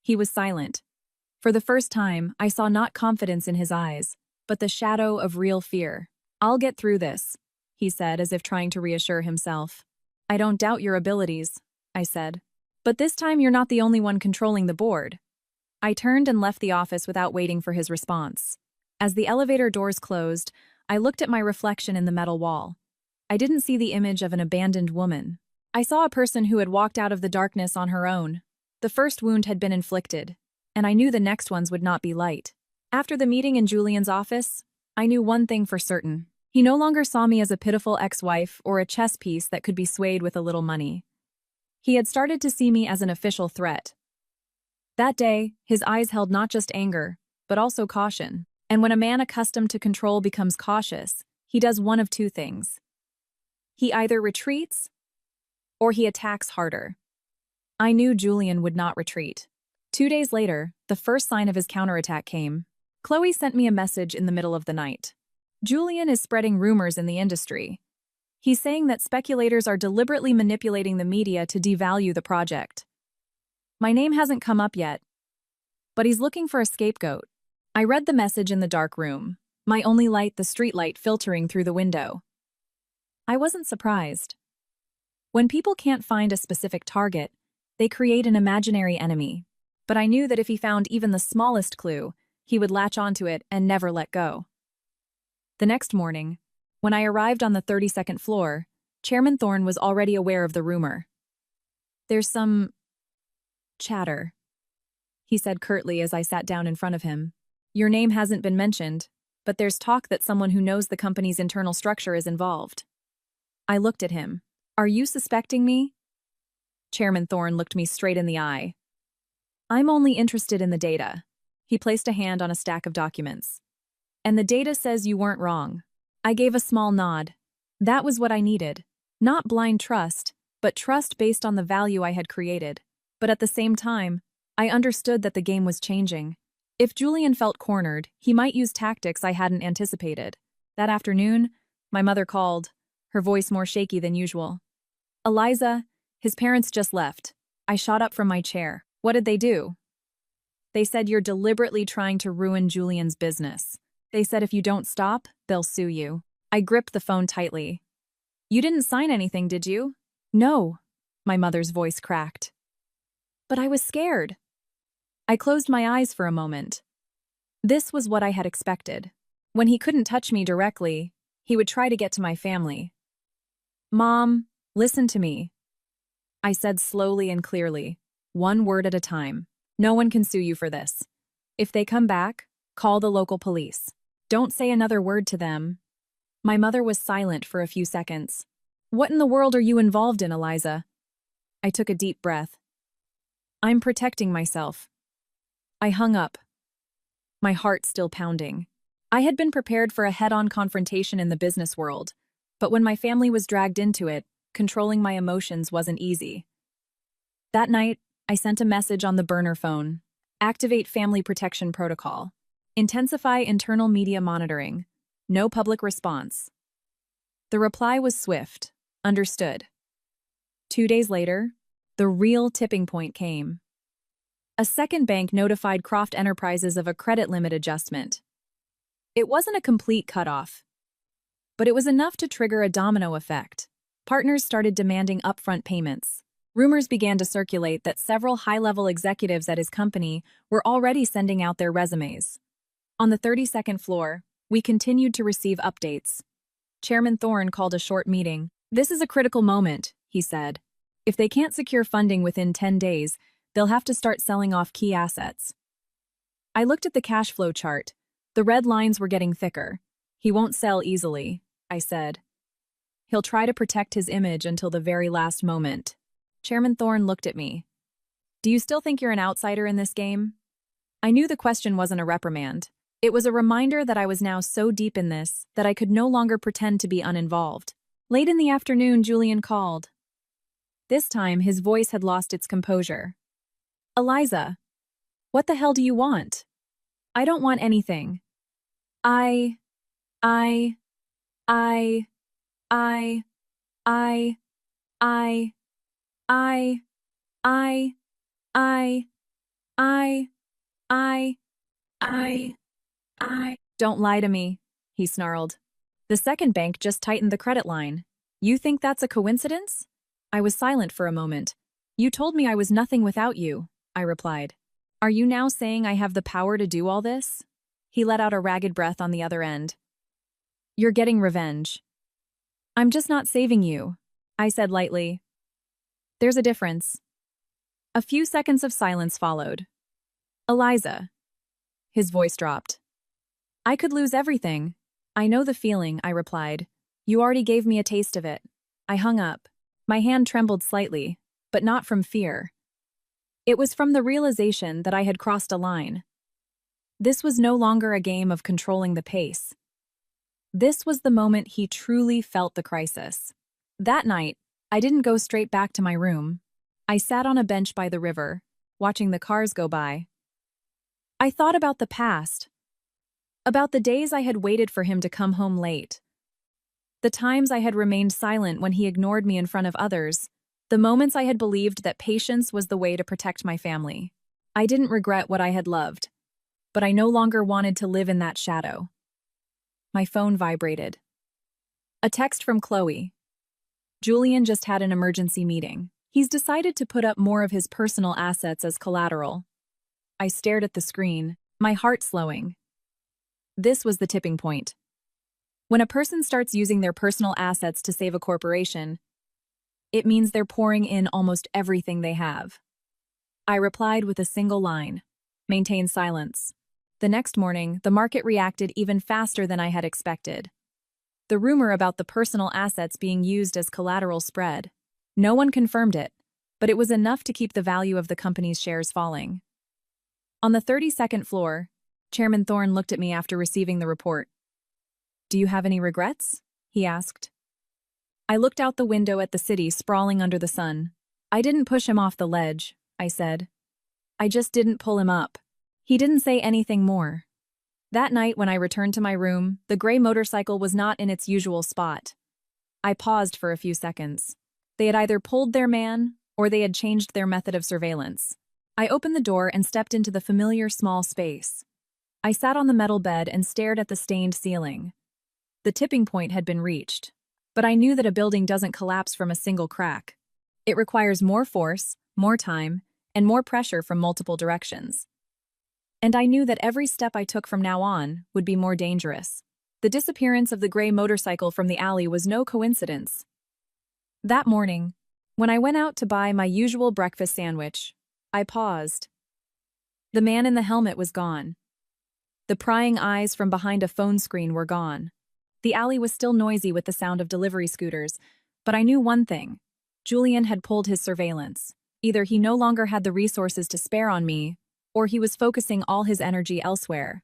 He was silent. For the first time, I saw not confidence in his eyes, but the shadow of real fear. I'll get through this, he said as if trying to reassure himself. I don't doubt your abilities, I said. But this time you're not the only one controlling the board. I turned and left the office without waiting for his response. As the elevator doors closed, I looked at my reflection in the metal wall. I didn't see the image of an abandoned woman. I saw a person who had walked out of the darkness on her own. The first wound had been inflicted, and I knew the next ones would not be light. After the meeting in Julian's office, I knew one thing for certain. He no longer saw me as a pitiful ex-wife or a chess piece that could be swayed with a little money. He had started to see me as an official threat. That day, his eyes held not just anger, but also caution. And when a man accustomed to control becomes cautious, he does one of 2 things. He either retreats, or he attacks harder. I knew Julian would not retreat. 2 days later, the first sign of his counterattack came. Chloe sent me a message in the middle of the night. Julian is spreading rumors in the industry. He's saying that speculators are deliberately manipulating the media to devalue the project. My name hasn't come up yet, but he's looking for a scapegoat. I read the message in the dark room, my only light the streetlight filtering through the window. I wasn't surprised. When people can't find a specific target, they create an imaginary enemy. But I knew that if he found even the smallest clue, he would latch onto it and never let go. The next morning, when I arrived on the 32nd floor, Chairman Thorne was already aware of the rumor. "There's some chatter," he said curtly as I sat down in front of him. "Your name hasn't been mentioned, but there's talk that someone who knows the company's internal structure is involved." I looked at him. "Are you suspecting me?" Chairman Thorne looked me straight in the eye. "I'm only interested in the data." He placed a hand on a stack of documents. "And the data says you weren't wrong." I gave a small nod. That was what I needed. Not blind trust, but trust based on the value I had created. But at the same time, I understood that the game was changing. If Julian felt cornered, he might use tactics I hadn't anticipated. That afternoon, my mother called, her voice more shaky than usual. "Eliza, his parents just left." I shot up from my chair. "What did they do?" "They said you're deliberately trying to ruin Julian's business. They said if you don't stop, they'll sue you." I gripped the phone tightly. "You didn't sign anything, did you?" "No," my mother's voice cracked. "But I was scared." I closed my eyes for a moment. This was what I had expected. When he couldn't touch me directly, he would try to get to my family. "Mom, listen to me," I said slowly and clearly, one word at a time. "No one can sue you for this. If they come back, call the local police. Don't say another word to them." My mother was silent for a few seconds. "What in the world are you involved in, Eliza?" I took a deep breath. "I'm protecting myself." I hung up, my heart still pounding. I had been prepared for a head-on confrontation in the business world, but when my family was dragged into it, controlling my emotions wasn't easy. That night, I sent a message on the burner phone. "Activate family protection protocol. Intensify internal media monitoring. No public response." The reply was swift. Understood. 2 days later, the real tipping point came. A second bank notified Croft Enterprises of a credit limit adjustment. It wasn't a complete cutoff, but it was enough to trigger a domino effect. Partners started demanding upfront payments. Rumors began to circulate that several high-level executives at his company were already sending out their resumes. On the 32nd floor, we continued to receive updates. Chairman Thorne called a short meeting. "This is a critical moment," he said. "If they can't secure funding within 10 days, they'll have to start selling off key assets." I looked at the cash flow chart. The red lines were getting thicker. "He won't sell easily," I said. "He'll try to protect his image until the very last moment." Chairman Thorne looked at me. "Do you still think you're an outsider in this game?" I knew the question wasn't a reprimand. It was a reminder that I was now so deep in this that I could no longer pretend to be uninvolved. Late in the afternoon, Julian called. This time, his voice had lost its composure. "Eliza, what the hell do you want?" "I don't want anything. I, I, I, I, I, I, I, I, I, I. Don't lie to me," he snarled. "The second bank just tightened the credit line. You think that's a coincidence?" I was silent for a moment. "You told me I was nothing without you," I replied. "Are you now saying I have the power to do all this?" He let out a ragged breath on the other end. "You're getting revenge." "I'm just not saving you," I said lightly. "There's a difference." A few seconds of silence followed. "Eliza." His voice dropped. "I could lose everything." "I know the feeling," I replied. "You already gave me a taste of it." I hung up. My hand trembled slightly, but not from fear. It was from the realization that I had crossed a line. This was no longer a game of controlling the pace. This was the moment he truly felt the crisis. That night, I didn't go straight back to my room. I sat on a bench by the river, watching the cars go by. I thought about the past. About the days I had waited for him to come home late. The times I had remained silent when he ignored me in front of others. The moments I had believed that patience was the way to protect my family. I didn't regret what I had loved, but I no longer wanted to live in that shadow. My phone vibrated. A text from Chloe. Julian just had an emergency meeting. He's decided to put up more of his personal assets as collateral. I stared at the screen, my heart slowing. This was the tipping point. When a person starts using their personal assets to save a corporation, it means they're pouring in almost everything they have. I replied with a single line, maintain silence. The next morning, the market reacted even faster than I had expected. The rumor about the personal assets being used as collateral spread. No one confirmed it, but it was enough to keep the value of the company's shares falling. On the 32nd floor, Chairman Thorne looked at me after receiving the report. "Do you have any regrets?" he asked. I looked out the window at the city sprawling under the sun. "I didn't push him off the ledge," I said. "I just didn't pull him up." He didn't say anything more. That night when I returned to my room, the gray motorcycle was not in its usual spot. I paused for a few seconds. They had either pulled their man, or they had changed their method of surveillance. I opened the door and stepped into the familiar small space. I sat on the metal bed and stared at the stained ceiling. The tipping point had been reached, but I knew that a building doesn't collapse from a single crack. It requires more force, more time, and more pressure from multiple directions. And I knew that every step I took from now on would be more dangerous. The disappearance of the gray motorcycle from the alley was no coincidence. That morning, when I went out to buy my usual breakfast sandwich, I paused. The man in the helmet was gone. The prying eyes from behind a phone screen were gone. The alley was still noisy with the sound of delivery scooters, but I knew one thing. Julian had pulled his surveillance. Either he no longer had the resources to spare on me, or he was focusing all his energy elsewhere.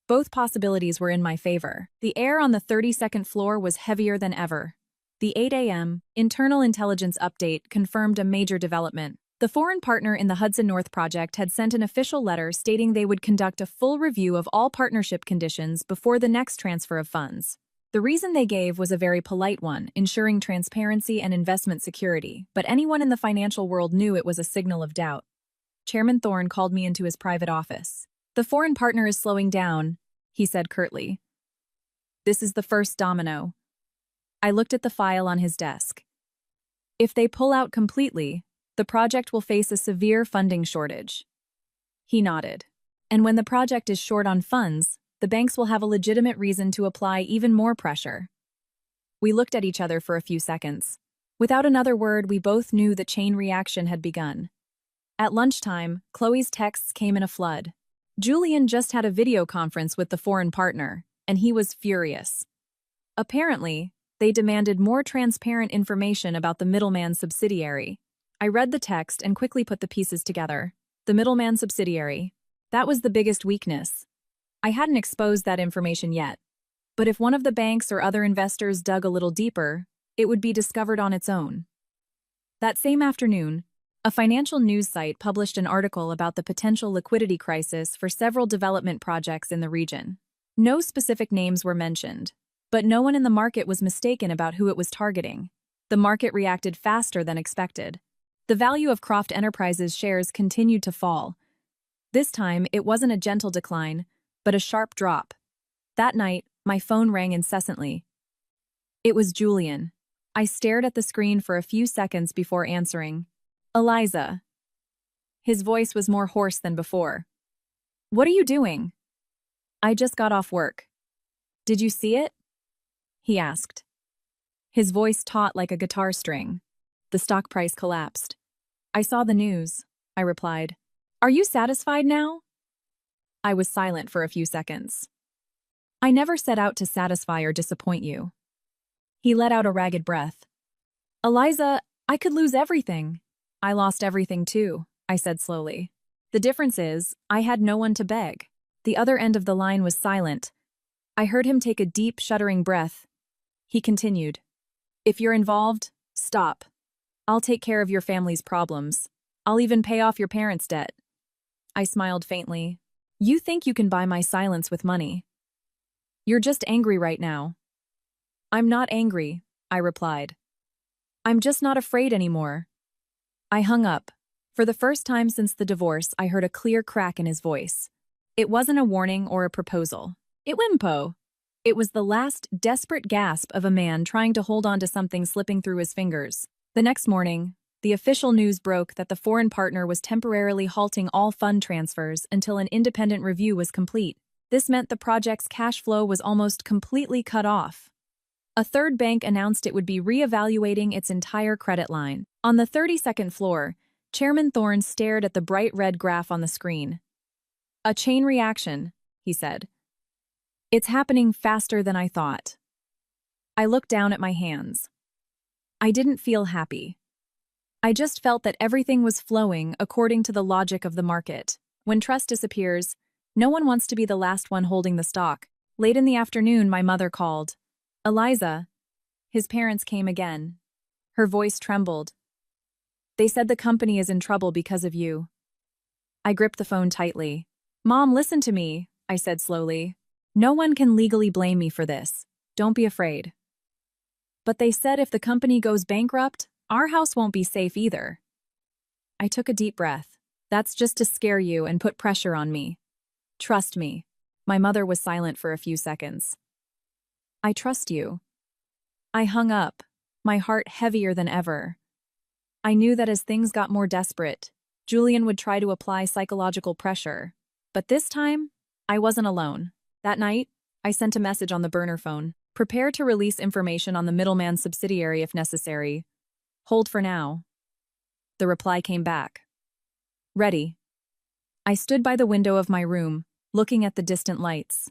Both possibilities were in my favor. The air on the 32nd floor was heavier than ever. The 8 a.m. internal intelligence update confirmed a major development. The foreign partner in the Hudson North project had sent an official letter stating they would conduct a full review of all partnership conditions before the next transfer of funds. The reason they gave was a very polite one, ensuring transparency and investment security, but anyone in the financial world knew it was a signal of doubt. Chairman Thorne called me into his private office. "The foreign partner is slowing down," he said curtly. "This is the first domino." I looked at the file on his desk. "If they pull out completely, the project will face a severe funding shortage." He nodded. "And when the project is short on funds, the banks will have a legitimate reason to apply even more pressure." We looked at each other for a few seconds. Without another word, we both knew the chain reaction had begun. At lunchtime, Chloe's texts came in a flood. Julian just had a video conference with the foreign partner, and he was furious. Apparently, they demanded more transparent information about the middleman subsidiary. I read the text and quickly put the pieces together. The middleman subsidiary. That was the biggest weakness. I hadn't exposed that information yet. But if one of the banks or other investors dug a little deeper, it would be discovered on its own. That same afternoon, a financial news site published an article about the potential liquidity crisis for several development projects in the region. No specific names were mentioned, but no one in the market was mistaken about who it was targeting. The market reacted faster than expected. The value of Croft Enterprises shares continued to fall. This time, it wasn't a gentle decline, but a sharp drop. That night, my phone rang incessantly. It was Julian. I stared at the screen for a few seconds before answering. "Eliza." His voice was more hoarse than before. "What are you doing?" "I just got off work." "Did you see it?" he asked. His voice taut like a guitar string. The stock price collapsed. "I saw the news," I replied. "Are you satisfied now?" I was silent for a few seconds. "I never set out to satisfy or disappoint you." He let out a ragged breath. "Eliza, I could lose everything." "I lost everything too," I said slowly. "The difference is, I had no one to beg." The other end of the line was silent. I heard him take a deep, shuddering breath. He continued, "If you're involved, stop. I'll take care of your family's problems. I'll even pay off your parents' debt." I smiled faintly. You think you can buy my silence with money. You're just angry right now. I'm not angry, I replied. I'm just not afraid anymore. I hung up. For the first time since the divorce, I heard a clear crack in his voice. It wasn't a warning or a proposal. It wimpo. It was the last desperate gasp of a man trying to hold on to something slipping through his fingers. The next morning, the official news broke that the foreign partner was temporarily halting all fund transfers until an independent review was complete. This meant the project's cash flow was almost completely cut off. A third bank announced it would be re-evaluating its entire credit line. On the 32nd floor, Chairman Thorne stared at the bright red graph on the screen. A chain reaction, he said. It's happening faster than I thought. I looked down at my hands. I didn't feel happy. I just felt that everything was flowing according to the logic of the market. When trust disappears, no one wants to be the last one holding the stock. Late in the afternoon, my mother called. Eliza. His parents came again. Her voice trembled. They said the company is in trouble because of you. I gripped the phone tightly. Mom, listen to me, I said slowly. No one can legally blame me for this. Don't be afraid. But they said if the company goes bankrupt, our house won't be safe either. I took a deep breath. That's just to scare you and put pressure on me. Trust me. My mother was silent for a few seconds. I trust you. I hung up, my heart heavier than ever. I knew that as things got more desperate, Julian would try to apply psychological pressure. But this time, I wasn't alone. That night, I sent a message on the burner phone. Prepare to release information on the middleman subsidiary if necessary. Hold for now. The reply came back. Ready. I stood by the window of my room, looking at the distant lights.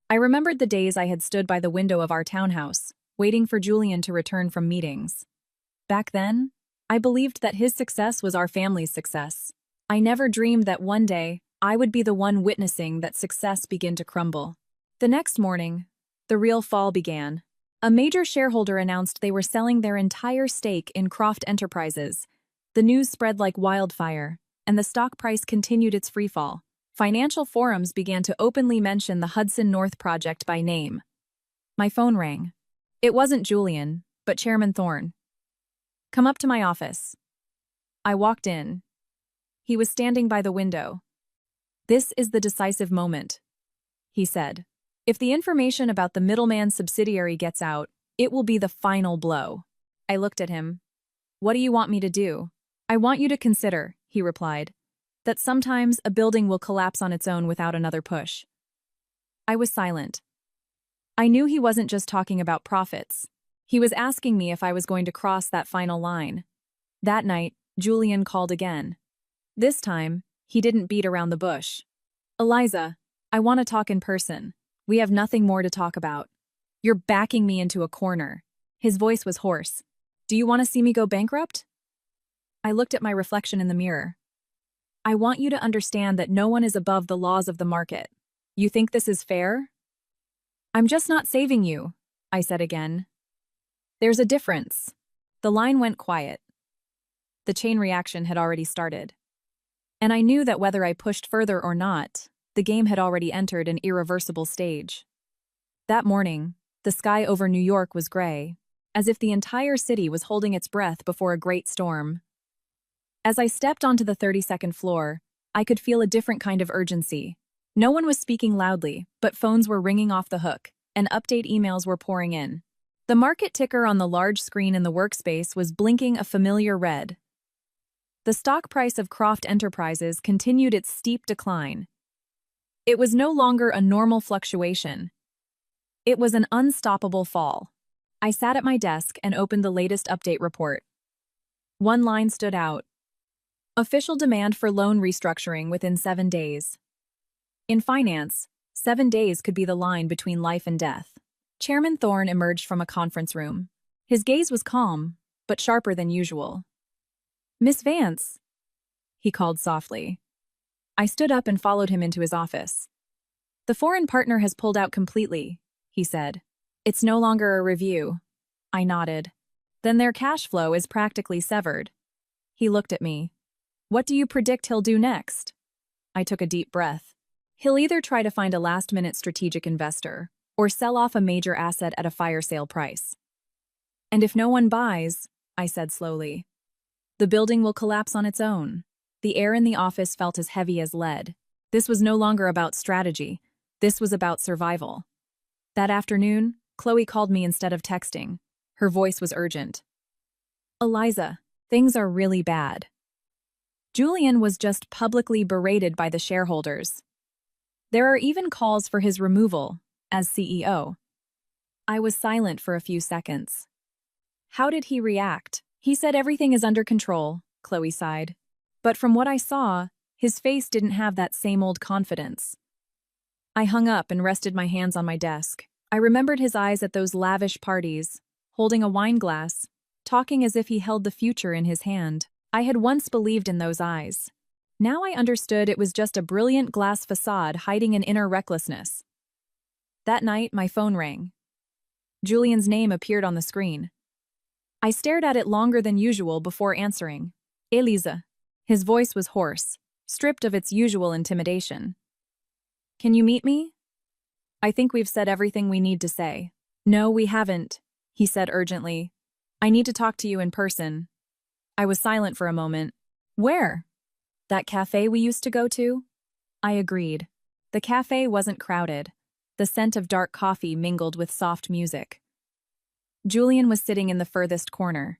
I remembered the days I had stood by the window of our townhouse, waiting for Julian to return from meetings. Back then, I believed that his success was our family's success. I never dreamed that one day, I would be the one witnessing that success begin to crumble. The next morning, the real fall began. A major shareholder announced they were selling their entire stake in Croft Enterprises. The news spread like wildfire, and the stock price continued its freefall. Financial forums began to openly mention the Hudson North project by name. My phone rang. It wasn't Julian, but Chairman Thorne. Come up to my office. I walked in. He was standing by the window. This is the decisive moment, he said. If the information about the middleman subsidiary gets out, it will be the final blow. I looked at him. What do you want me to do? I want you to consider, he replied, that sometimes a building will collapse on its own without another push. I was silent. I knew he wasn't just talking about profits. He was asking me if I was going to cross that final line. That night, Julian called again. This time, he didn't beat around the bush. Eliza, I want to talk in person. We have nothing more to talk about. You're backing me into a corner. His voice was hoarse. Do you want to see me go bankrupt? I looked at my reflection in the mirror. I want you to understand that no one is above the laws of the market. You think this is fair? I'm just not saving you, I said again. There's a difference. The line went quiet. The chain reaction had already started. And I knew that whether I pushed further or not, the game had already entered an irreversible stage. That morning, the sky over New York was gray, as if the entire city was holding its breath before a great storm. As I stepped onto the 32nd floor, I could feel a different kind of urgency. No one was speaking loudly, but phones were ringing off the hook, and update emails were pouring in. The market ticker on the large screen in the workspace was blinking a familiar red. The stock price of Croft Enterprises continued its steep decline. It was no longer a normal fluctuation. It was an unstoppable fall. I sat at my desk and opened the latest update report. One line stood out. Official demand for loan restructuring within 7 days. In finance, 7 days could be the line between life and death. Chairman Thorne emerged from a conference room. His gaze was calm, but sharper than usual. Miss Vance, he called softly. I stood up and followed him into his office. The foreign partner has pulled out completely, he said. It's no longer a review. I nodded. Then their cash flow is practically severed. He looked at me. What do you predict he'll do next? I took a deep breath. He'll either try to find a last-minute strategic investor or sell off a major asset at a fire sale price. And if no one buys, I said slowly, the building will collapse on its own. The air in the office felt as heavy as lead. This was no longer about strategy. This was about survival. That afternoon, Chloe called me instead of texting. Her voice was urgent. Eliza, things are really bad. Julian was just publicly berated by the shareholders. There are even calls for his removal as CEO. I was silent for a few seconds. How did he react? He said everything is under control, Chloe sighed. But from what I saw, his face didn't have that same old confidence. I hung up and rested my hands on my desk. I remembered his eyes at those lavish parties, holding a wine glass, talking as if he held the future in his hand. I had once believed in those eyes. Now I understood it was just a brilliant glass facade hiding an inner recklessness. That night, my phone rang. Julian's name appeared on the screen. I stared at it longer than usual before answering. Eliza. His voice was hoarse, stripped of its usual intimidation. Can you meet me? I think we've said everything we need to say. No, we haven't, he said urgently. I need to talk to you in person. I was silent for a moment. Where? That cafe we used to go to? I agreed. The cafe wasn't crowded. The scent of dark coffee mingled with soft music. Julian was sitting in the furthest corner.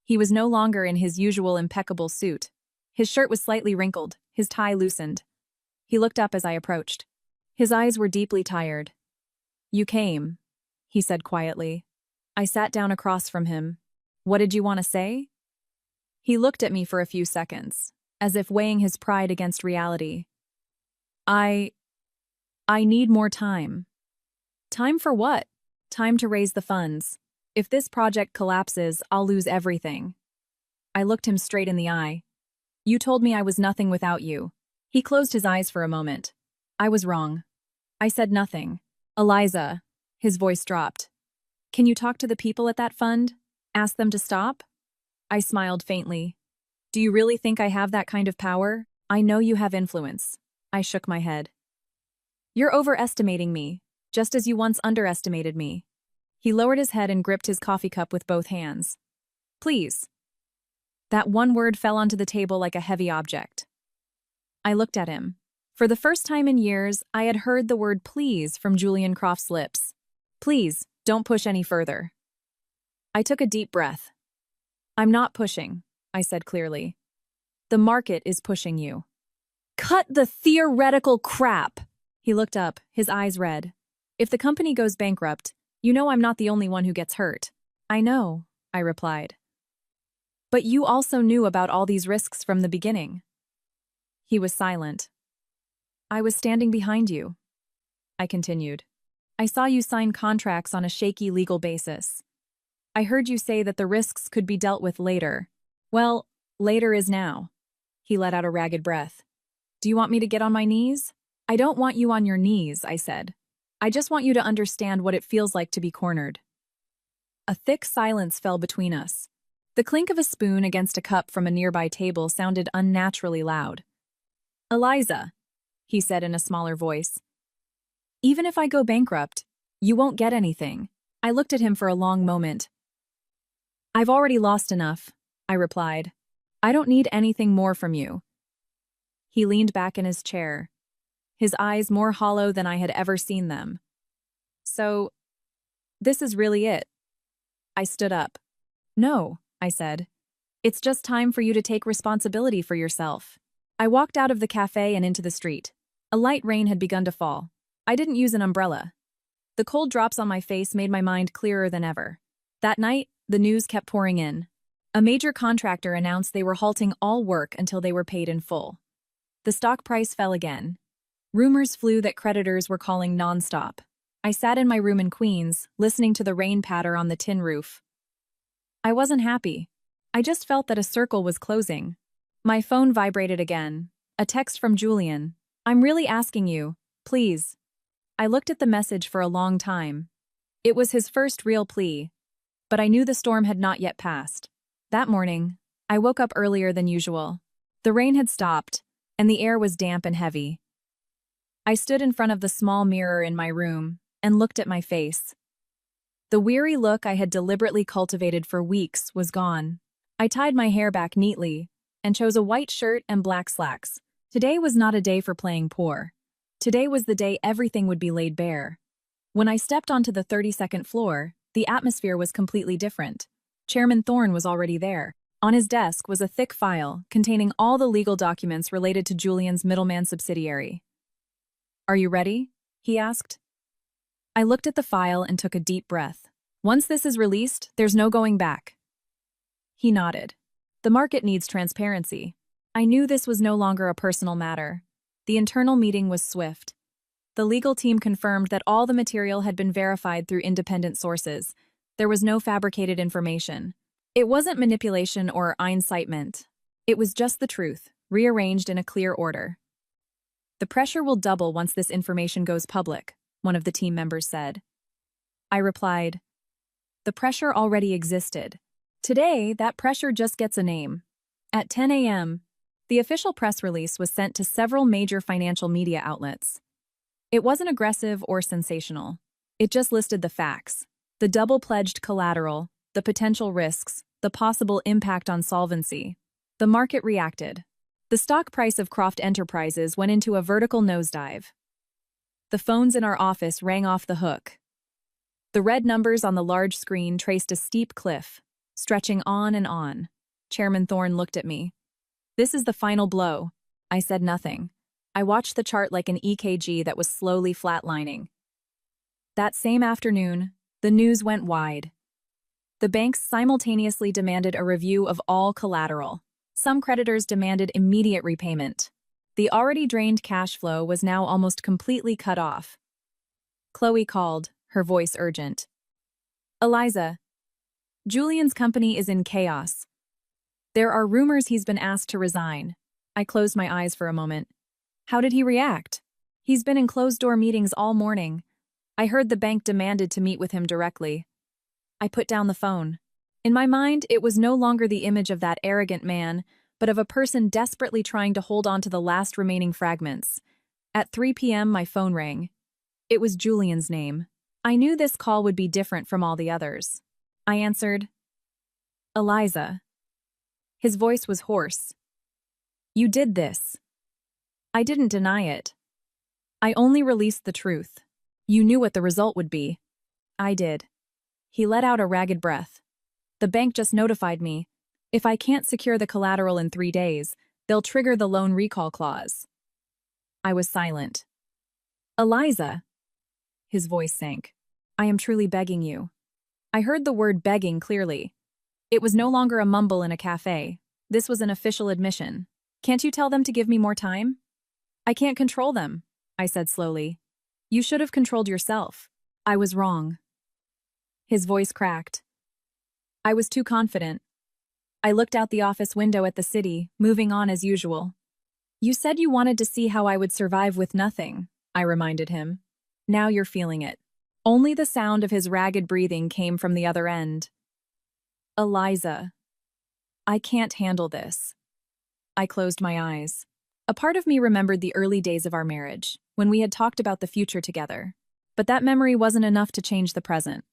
He was no longer in his usual impeccable suit. His shirt was slightly wrinkled, his tie loosened. He looked up as I approached. His eyes were deeply tired. You came, he said quietly. I sat down across from him. What did you want to say? He looked at me for a few seconds, as if weighing his pride against reality. I need more time. Time for what? Time to raise the funds. If this project collapses, I'll lose everything. I looked him straight in the eye. You told me I was nothing without you. He closed his eyes for a moment. I was wrong. I said nothing. Eliza, his voice dropped. Can you talk to the people at that fund? Ask them to stop? I smiled faintly. Do you really think I have that kind of power? I know you have influence. I shook my head. You're overestimating me, just as you once underestimated me. He lowered his head and gripped his coffee cup with both hands. Please. That one word fell onto the table like a heavy object. I looked at him. For the first time in years, I had heard the word please from Julian Croft's lips. Please, don't push any further. I took a deep breath. I'm not pushing, I said clearly. The market is pushing you. Cut the theoretical crap! He looked up, his eyes red. If the company goes bankrupt, you know I'm not the only one who gets hurt. I know, I replied. But you also knew about all these risks from the beginning. He was silent. I was standing behind you, I continued. I saw you sign contracts on a shaky legal basis. I heard you say that the risks could be dealt with later. Well, later is now. He let out a ragged breath. Do you want me to get on my knees? I don't want you on your knees, I said. I just want you to understand what it feels like to be cornered. A thick silence fell between us. The clink of a spoon against a cup from a nearby table sounded unnaturally loud. Eliza, he said in a smaller voice. Even if I go bankrupt, you won't get anything. I looked at him for a long moment. I've already lost enough, I replied. I don't need anything more from you. He leaned back in his chair, his eyes more hollow than I had ever seen them. So, this is really it. I stood up. No, I said. It's just time for you to take responsibility for yourself. I walked out of the cafe and into the street. A light rain had begun to fall. I didn't use an umbrella. The cold drops on my face made my mind clearer than ever. That night, the news kept pouring in. A major contractor announced they were halting all work until they were paid in full. The stock price fell again. Rumors flew that creditors were calling nonstop. I sat in my room in Queens, listening to the rain patter on the tin roof. I wasn't happy. I just felt that a circle was closing. My phone vibrated again. A text from Julian. I'm really asking you, please. I looked at the message for a long time. It was his first real plea. But I knew the storm had not yet passed. That morning, I woke up earlier than usual. The rain had stopped, and the air was damp and heavy. I stood in front of the small mirror in my room and looked at my face. The weary look I had deliberately cultivated for weeks was gone. I tied my hair back neatly and chose a white shirt and black slacks. Today was not a day for playing poor. Today was the day everything would be laid bare. When I stepped onto the 32nd floor, the atmosphere was completely different. Chairman Thorne was already there. On his desk was a thick file containing all the legal documents related to Julian's middleman subsidiary. "Are you ready?" he asked. I looked at the file and took a deep breath. "Once this is released, there's no going back." He nodded. "The market needs transparency." I knew this was no longer a personal matter. The internal meeting was swift. The legal team confirmed that all the material had been verified through independent sources. There was no fabricated information. It wasn't manipulation or incitement. It was just the truth, rearranged in a clear order. "The pressure will double once this information goes public," one of the team members said. I replied, "The pressure already existed. Today, that pressure just gets a name." At 10 a.m., the official press release was sent to several major financial media outlets. It wasn't aggressive or sensational. It just listed the facts: the double-pledged collateral, the potential risks, the possible impact on solvency. The market reacted. The stock price of Croft Enterprises went into a vertical nosedive. The phones in our office rang off the hook. The red numbers on the large screen traced a steep cliff, stretching on and on. Chairman Thorne looked at me. "This is the final blow." I said nothing. I watched the chart like an EKG that was slowly flatlining. That same afternoon, the news went wide. The banks simultaneously demanded a review of all collateral. Some creditors demanded immediate repayment. The already drained cash flow was now almost completely cut off. Chloe called, her voice urgent. "Eliza, Julian's company is in chaos. There are rumors he's been asked to resign." I closed my eyes for a moment. "How did he react?" "He's been in closed-door meetings all morning. I heard the bank demanded to meet with him directly." I put down the phone. In my mind, it was no longer the image of that arrogant man, but of a person desperately trying to hold on to the last remaining fragments. At 3 p.m., my phone rang. It was Julian's name. I knew this call would be different from all the others. I answered, "Eliza." His voice was hoarse. "You did this." I didn't deny it. I only released the truth. "You knew what the result would be." I did. He let out a ragged breath. "The bank just notified me. If I can't secure the collateral in 3 days, they'll trigger the loan recall clause." I was silent. "Eliza." His voice sank. "I am truly begging you." I heard the word begging clearly. It was no longer a mumble in a cafe. This was an official admission. "Can't you tell them to give me more time?" "I can't control them," I said slowly. "You should have controlled yourself." I was wrong. His voice cracked. I was too confident. I looked out the office window at the city, moving on as usual. "You said you wanted to see how I would survive with nothing," I reminded him. "Now you're feeling it." Only the sound of his ragged breathing came from the other end. "Eliza, I can't handle this." I closed my eyes. A part of me remembered the early days of our marriage, when we had talked about the future together. But that memory wasn't enough to change the present.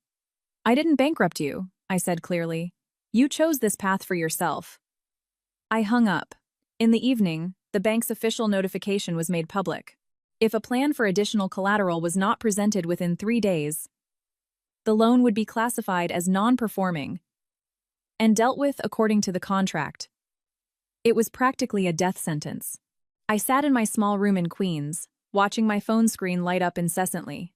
"I didn't bankrupt you," I said clearly. "You chose this path for yourself." I hung up. In the evening, the bank's official notification was made public. If a plan for additional collateral was not presented within 3 days, the loan would be classified as non-performing and dealt with according to the contract. It was practically a death sentence. I sat in my small room in Queens, watching my phone screen light up incessantly.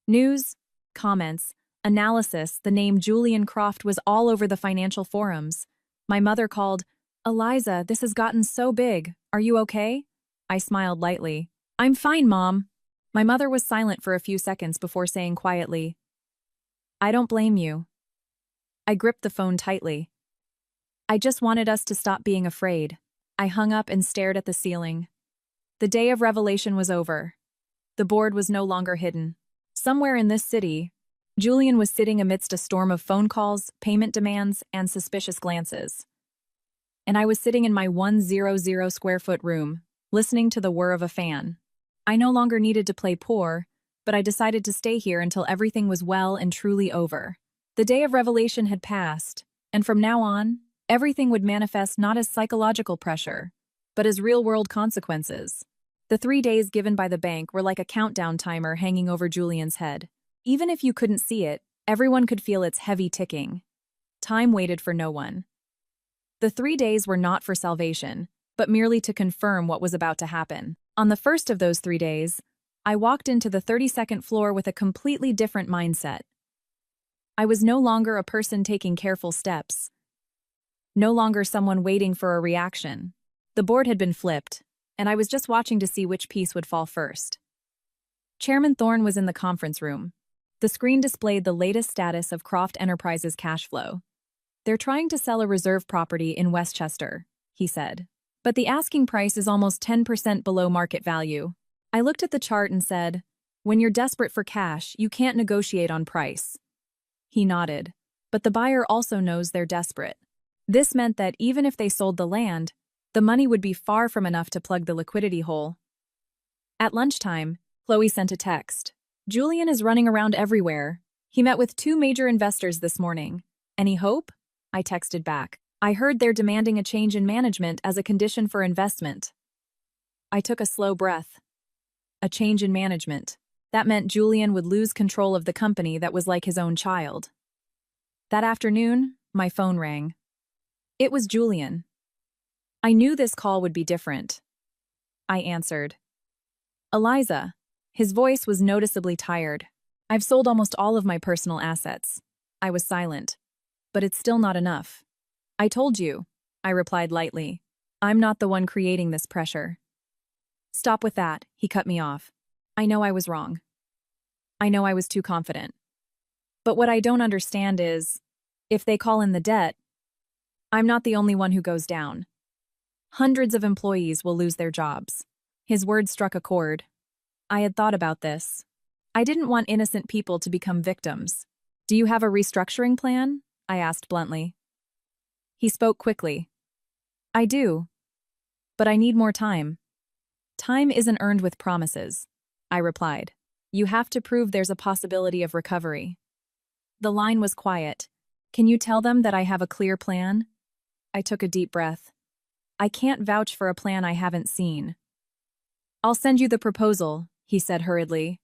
News, comments, analysis, the name Julian Croft was all over the financial forums. My mother called, "Eliza, this has gotten so big. Are you okay?" I smiled lightly. "I'm fine, Mom." My mother was silent for a few seconds before saying quietly, "I don't blame you." I gripped the phone tightly. I just wanted us to stop being afraid. I hung up and stared at the ceiling. The day of revelation was over. The board was no longer hidden. Somewhere in this city, Julian was sitting amidst a storm of phone calls, payment demands, and suspicious glances. And I was sitting in my 100 square foot room, listening to the whir of a fan. I no longer needed to play poor, but I decided to stay here until everything was well and truly over. The day of revelation had passed, and from now on, everything would manifest not as psychological pressure, but as real-world consequences. The 3 days given by the bank were like a countdown timer hanging over Julian's head. Even if you couldn't see it, everyone could feel its heavy ticking. Time waited for no one. The 3 days were not for salvation, but merely to confirm what was about to happen. On the first of those 3 days, I walked into the 32nd floor with a completely different mindset. I was no longer a person taking careful steps. No longer someone waiting for a reaction. The board had been flipped, and I was just watching to see which piece would fall first. Chairman Thorne was in the conference room. The screen displayed the latest status of Croft Enterprises' cash flow. "They're trying to sell a reserve property in Westchester," he said. "But the asking price is almost 10% below market value." I looked at the chart and said, "When you're desperate for cash, you can't negotiate on price." He nodded. "But the buyer also knows they're desperate." This meant that even if they sold the land, the money would be far from enough to plug the liquidity hole. At lunchtime, Chloe sent a text. "Julian is running around everywhere. He met with 2 major investors this morning. Any hope?" I texted back. "I heard they're demanding a change in management as a condition for investment." I took a slow breath. A change in management. That meant Julian would lose control of the company that was like his own child. That afternoon, my phone rang. It was Julian. I knew this call would be different. I answered. "Eliza." His voice was noticeably tired. "I've sold almost all of my personal assets." I was silent. "But it's still not enough." "I told you," I replied lightly. "I'm not the one creating this pressure." "Stop with that," he cut me off. "I know I was wrong. I know I was too confident. But what I don't understand is, if they call in the debt, I'm not the only one who goes down. Hundreds of employees will lose their jobs." His words struck a chord. I had thought about this. I didn't want innocent people to become victims. "Do you have a restructuring plan?" I asked bluntly. He spoke quickly. "I do. But I need more time." "Time isn't earned with promises," I replied. "You have to prove there's a possibility of recovery." The line was quiet. "Can you tell them that I have a clear plan?" I took a deep breath. "I can't vouch for a plan I haven't seen." "I'll send you the proposal," he said hurriedly.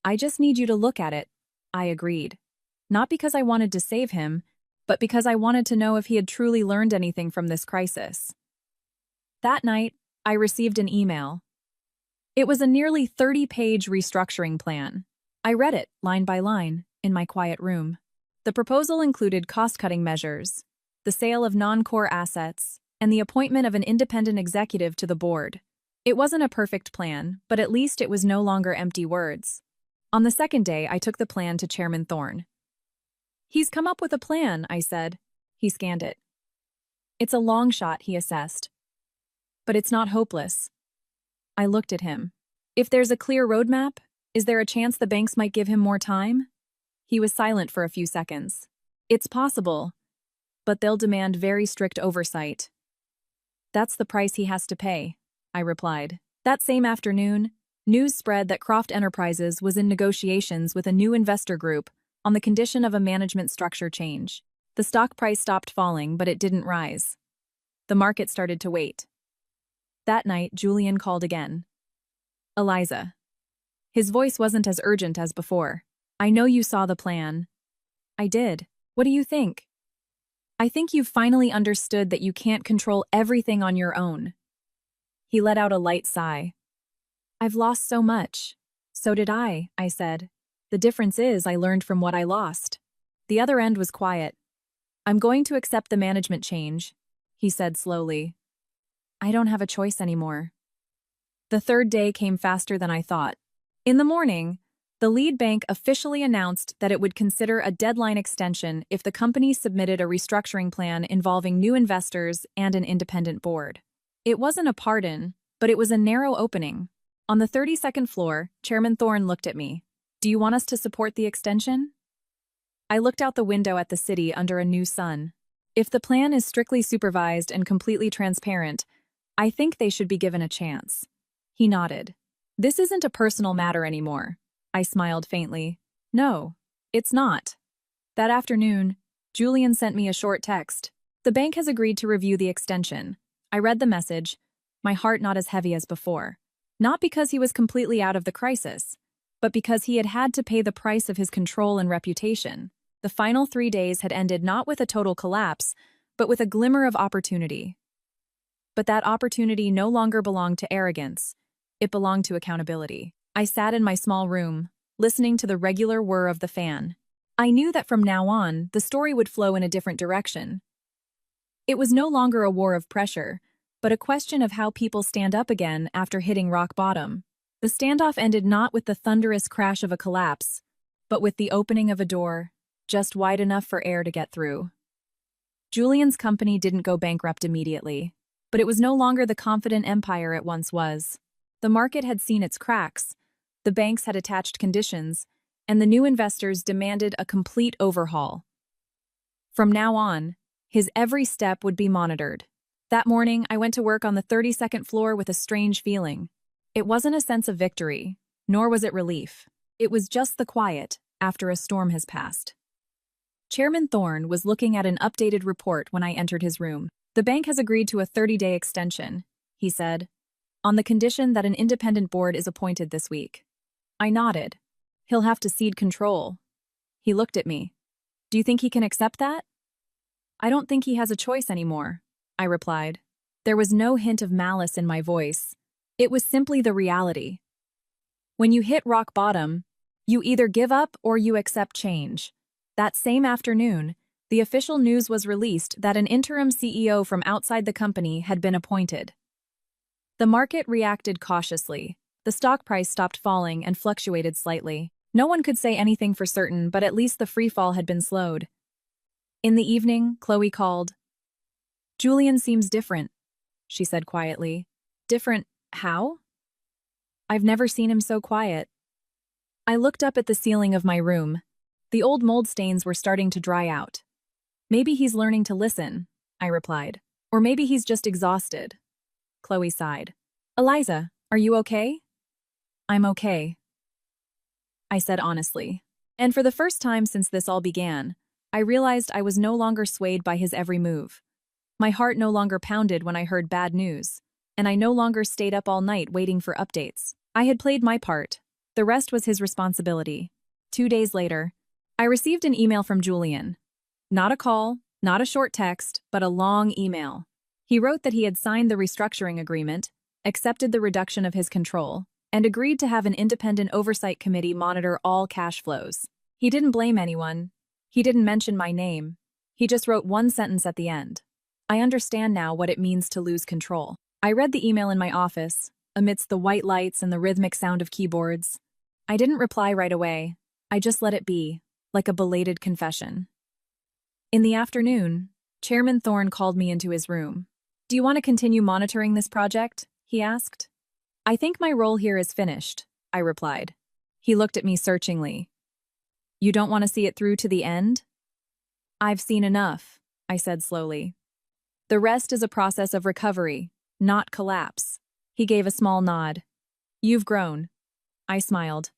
"I just need you to look at it." I agreed. Not because I wanted to save him, but because I wanted to know if he had truly learned anything from this crisis. That night, I received an email. It was a nearly 30-page restructuring plan. I read it, line by line, in my quiet room. The proposal included cost-cutting measures, the sale of non-core assets, and the appointment of an independent executive to the board. It wasn't a perfect plan, but at least it was no longer empty words. On the second day, I took the plan to Chairman Thorne. "He's come up with a plan," I said. He scanned it. "It's a long shot," he assessed. "But it's not hopeless." I looked at him. "If there's a clear roadmap, is there a chance the banks might give him more time?" He was silent for a few seconds. "It's possible, but they'll demand very strict oversight." "That's the price he has to pay," I replied. That same afternoon, news spread that Croft Enterprises was in negotiations with a new investor group on the condition of a management structure change. The stock price stopped falling, but it didn't rise. The market started to wait. That night, Julian called again. "Eliza." His voice wasn't as urgent as before. "I know you saw the plan." "I did. What do you think?" "I think you've finally understood that you can't control everything on your own." He let out a light sigh. "I've lost so much." "So did I said. "The difference is I learned from what I lost." The other end was quiet. "I'm going to accept the management change," he said slowly. "I don't have a choice anymore." The third day came faster than I thought. In the morning, the lead bank officially announced that it would consider a deadline extension if the company submitted a restructuring plan involving new investors and an independent board. It wasn't a pardon, but it was a narrow opening. On the 32nd floor, Chairman Thorne looked at me. "Do you want us to support the extension?" I looked out the window at the city under a new sun. If the plan is strictly supervised and completely transparent, I think they should be given a chance. He nodded. This isn't a personal matter anymore. I smiled faintly. No, it's not. That afternoon, Julian sent me a short text. The bank has agreed to review the extension. I read the message, my heart not as heavy as before. Not because he was completely out of the crisis, but because he had had to pay the price of his control and reputation. The final 3 days had ended not with a total collapse, but with a glimmer of opportunity. But that opportunity no longer belonged to arrogance. It belonged to accountability. I sat in my small room, listening to the regular whir of the fan. I knew that from now on, the story would flow in a different direction. It was no longer a war of pressure, but a question of how people stand up again after hitting rock bottom. The standoff ended not with the thunderous crash of a collapse, but with the opening of a door, just wide enough for air to get through. Julian's company didn't go bankrupt immediately, but it was no longer the confident empire it once was. The market had seen its cracks, the banks had attached conditions, and the new investors demanded a complete overhaul. From now on, his every step would be monitored. That morning, I went to work on the 32nd floor with a strange feeling. It wasn't a sense of victory, nor was it relief. It was just the quiet after a storm has passed. Chairman Thorne was looking at an updated report when I entered his room. The bank has agreed to a 30-day extension, he said, on the condition that an independent board is appointed this week. I nodded. He'll have to cede control. He looked at me. Do you think he can accept that? I don't think he has a choice anymore, I replied. There was no hint of malice in my voice. It was simply the reality. When you hit rock bottom, you either give up or you accept change. That same afternoon, the official news was released that an interim CEO from outside the company had been appointed. The market reacted cautiously. The stock price stopped falling and fluctuated slightly. No one could say anything for certain, but at least the freefall had been slowed. In the evening, Chloe called. Julian seems different, she said quietly. Different how? I've never seen him so quiet. I looked up at the ceiling of my room. The old mold stains were starting to dry out. Maybe he's learning to listen, I replied. Or maybe he's just exhausted. Chloe sighed. Eliza, are you okay? I'm okay, I said honestly. And for the first time since this all began, I realized I was no longer swayed by his every move. My heart no longer pounded when I heard bad news, and I no longer stayed up all night waiting for updates. I had played my part. The rest was his responsibility. 2 days later, I received an email from Julian. Not a call, not a short text, but a long email. He wrote that he had signed the restructuring agreement, accepted the reduction of his control, and agreed to have an independent oversight committee monitor all cash flows. He didn't blame anyone. He didn't mention my name. He just wrote one sentence at the end. I understand now what it means to lose control. I read the email in my office, amidst the white lights and the rhythmic sound of keyboards. I didn't reply right away. I just let it be, like a belated confession. In the afternoon, Chairman Thorne called me into his room. Do you want to continue monitoring this project? He asked. I think my role here is finished, I replied. He looked at me searchingly. You don't want to see it through to the end? I've seen enough, I said slowly. The rest is a process of recovery, not collapse. He gave a small nod. You've grown. I smiled.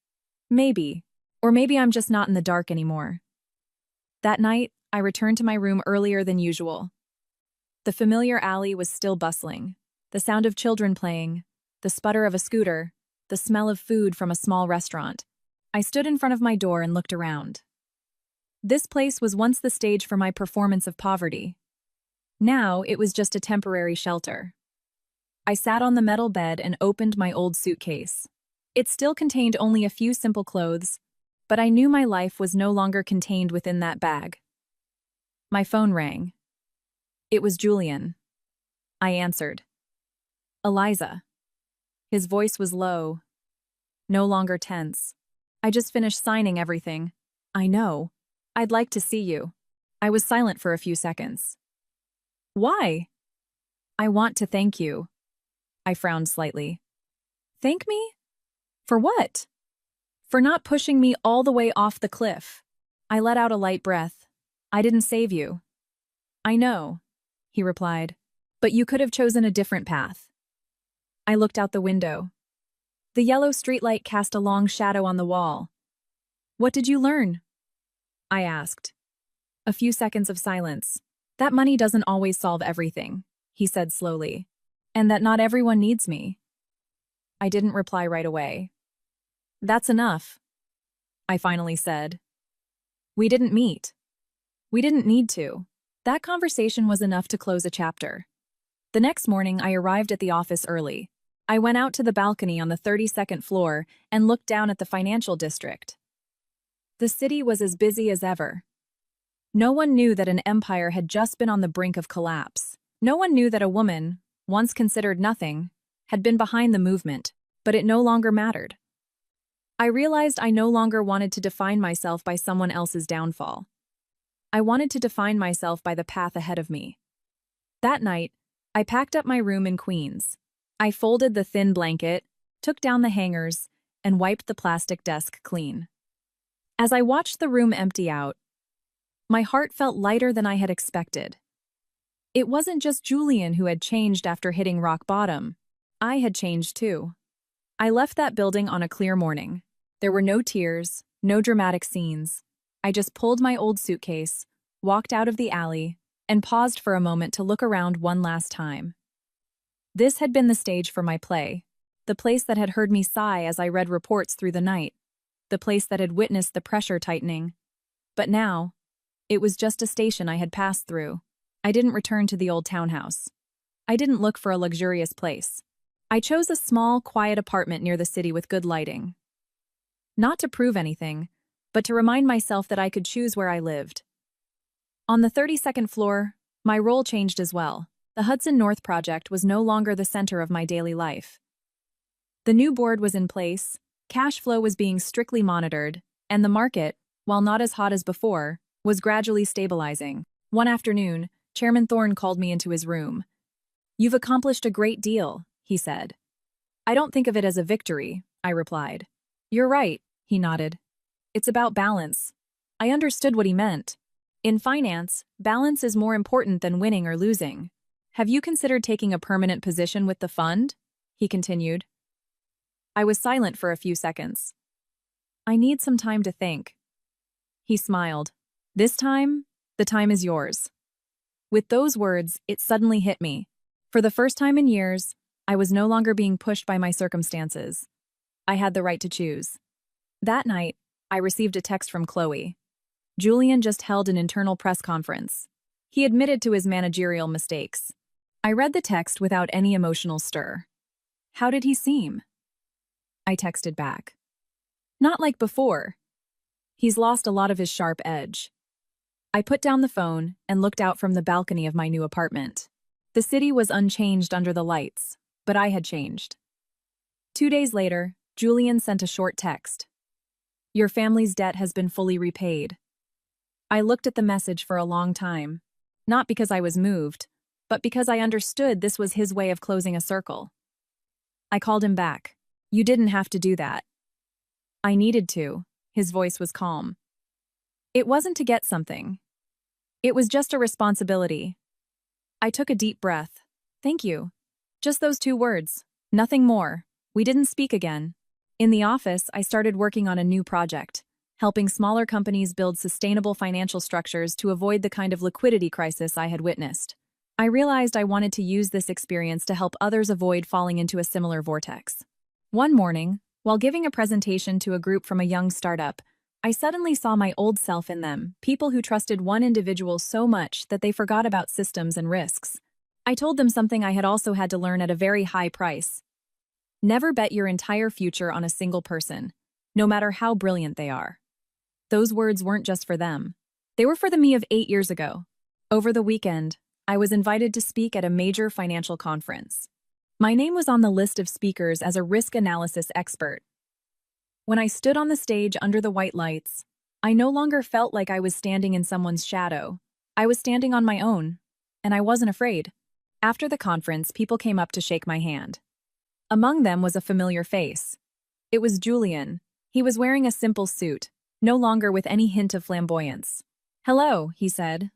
Maybe. Or maybe I'm just not in the dark anymore. That night, I returned to my room earlier than usual. The familiar alley was still bustling. The sound of children playing, the sputter of a scooter, the smell of food from a small restaurant. I stood in front of my door and looked around. This place was once the stage for my performance of poverty. Now it was just a temporary shelter. I sat on the metal bed and opened my old suitcase. It still contained only a few simple clothes, but I knew my life was no longer contained within that bag. My phone rang. It was Julian. I answered. Eliza. His voice was low, no longer tense. I just finished signing everything. I know. I'd like to see you. I was silent for a few seconds. Why? I want to thank you. I frowned slightly. Thank me? For what? For not pushing me all the way off the cliff. I let out a light breath. I didn't save you. I know, he replied, but you could have chosen a different path. I looked out the window. The yellow streetlight cast a long shadow on the wall. "What did you learn?" I asked. A few seconds of silence. "That money doesn't always solve everything," he said slowly. "And that not everyone needs me." I didn't reply right away. "That's enough," I finally said. We didn't meet. We didn't need to. That conversation was enough to close a chapter. The next morning, I arrived at the office early. I went out to the balcony on the 32nd floor and looked down at the financial district. The city was as busy as ever. No one knew that an empire had just been on the brink of collapse. No one knew that a woman, once considered nothing, had been behind the movement, but it no longer mattered. I realized I no longer wanted to define myself by someone else's downfall. I wanted to define myself by the path ahead of me. That night, I packed up my room in Queens. I folded the thin blanket, took down the hangers, and wiped the plastic desk clean. As I watched the room empty out, my heart felt lighter than I had expected. It wasn't just Julian who had changed after hitting rock bottom. I had changed too. I left that building on a clear morning. There were no tears, no dramatic scenes. I just pulled my old suitcase, walked out of the alley, and paused for a moment to look around one last time. This had been the stage for my play, the place that had heard me sigh as I read reports through the night, the place that had witnessed the pressure tightening. But now, it was just a station I had passed through. I didn't return to the old townhouse. I didn't look for a luxurious place. I chose a small, quiet apartment near the city with good lighting. Not to prove anything, but to remind myself that I could choose where I lived. On the 32nd floor, my role changed as well. The Hudson North Project was no longer the center of my daily life. The new board was in place, cash flow was being strictly monitored, and the market, while not as hot as before, was gradually stabilizing. One afternoon, Chairman Thorne called me into his room. "You've accomplished a great deal," he said. "I don't think of it as a victory," I replied. "You're right," he nodded. "It's about balance." I understood what he meant. In finance, balance is more important than winning or losing. "Have you considered taking a permanent position with the fund?" he continued. I was silent for a few seconds. "I need some time to think." He smiled. "This time, the time is yours." With those words, it suddenly hit me. For the first time in years, I was no longer being pushed by my circumstances. I had the right to choose. That night, I received a text from Chloe. Julian just held an internal press conference. He admitted to his managerial mistakes. I read the text without any emotional stir. "How did he seem?" I texted back. "Not like before. He's lost a lot of his sharp edge." I put down the phone and looked out from the balcony of my new apartment. The city was unchanged under the lights, but I had changed. 2 days later, Julian sent a short text. "Your family's debt has been fully repaid." I looked at the message for a long time, not because I was moved, but because I understood this was his way of closing a circle. I called him back. "You didn't have to do that." "I needed to." His voice was calm. "It wasn't to get something. It was just a responsibility." I took a deep breath. "Thank you." Just those 2 words. Nothing more. We didn't speak again. In the office, I started working on a new project, helping smaller companies build sustainable financial structures to avoid the kind of liquidity crisis I had witnessed. I realized I wanted to use this experience to help others avoid falling into a similar vortex. One morning, while giving a presentation to a group from a young startup, I suddenly saw my old self in them, people who trusted one individual so much that they forgot about systems and risks. I told them something I had also had to learn at a very high price. Never bet your entire future on a single person, no matter how brilliant they are. Those words weren't just for them. They were for the me of 8 years ago. Over the weekend, I was invited to speak at a major financial conference. My name was on the list of speakers as a risk analysis expert. When I stood on the stage under the white lights, I no longer felt like I was standing in someone's shadow. I was standing on my own, and I wasn't afraid. After the conference, people came up to shake my hand. Among them was a familiar face. It was Julian. He was wearing a simple suit, no longer with any hint of flamboyance. "Hello," he said.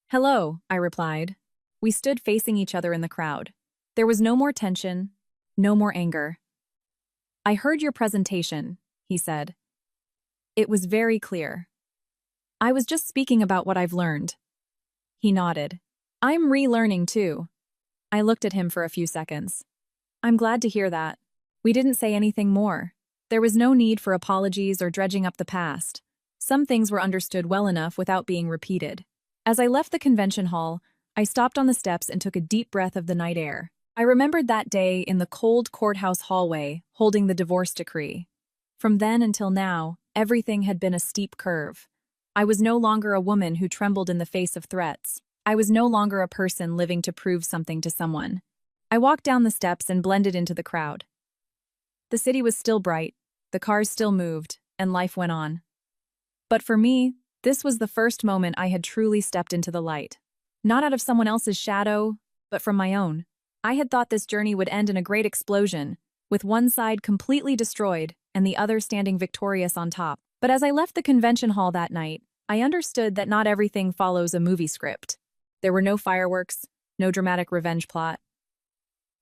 "Hello," I replied. We stood facing each other in the crowd. There was no more tension, no more anger. "I heard your presentation," he said. It was very clear. "I was just speaking about what I've learned." He nodded. "I'm relearning too." I looked at him for a few seconds. "I'm glad to hear that." We didn't say anything more. There was no need for apologies or dredging up the past. Some things were understood well enough without being repeated. As I left the convention hall, I stopped on the steps and took a deep breath of the night air. I remembered that day in the cold courthouse hallway, holding the divorce decree. From then until now, everything had been a steep curve. I was no longer a woman who trembled in the face of threats. I was no longer a person living to prove something to someone. I walked down the steps and blended into the crowd. The city was still bright, the cars still moved, and life went on. But for me, this was the first moment I had truly stepped into the light. Not out of someone else's shadow, but from my own. I had thought this journey would end in a great explosion, with one side completely destroyed and the other standing victorious on top. But as I left the convention hall that night, I understood that not everything follows a movie script. There were no fireworks, no dramatic revenge plot.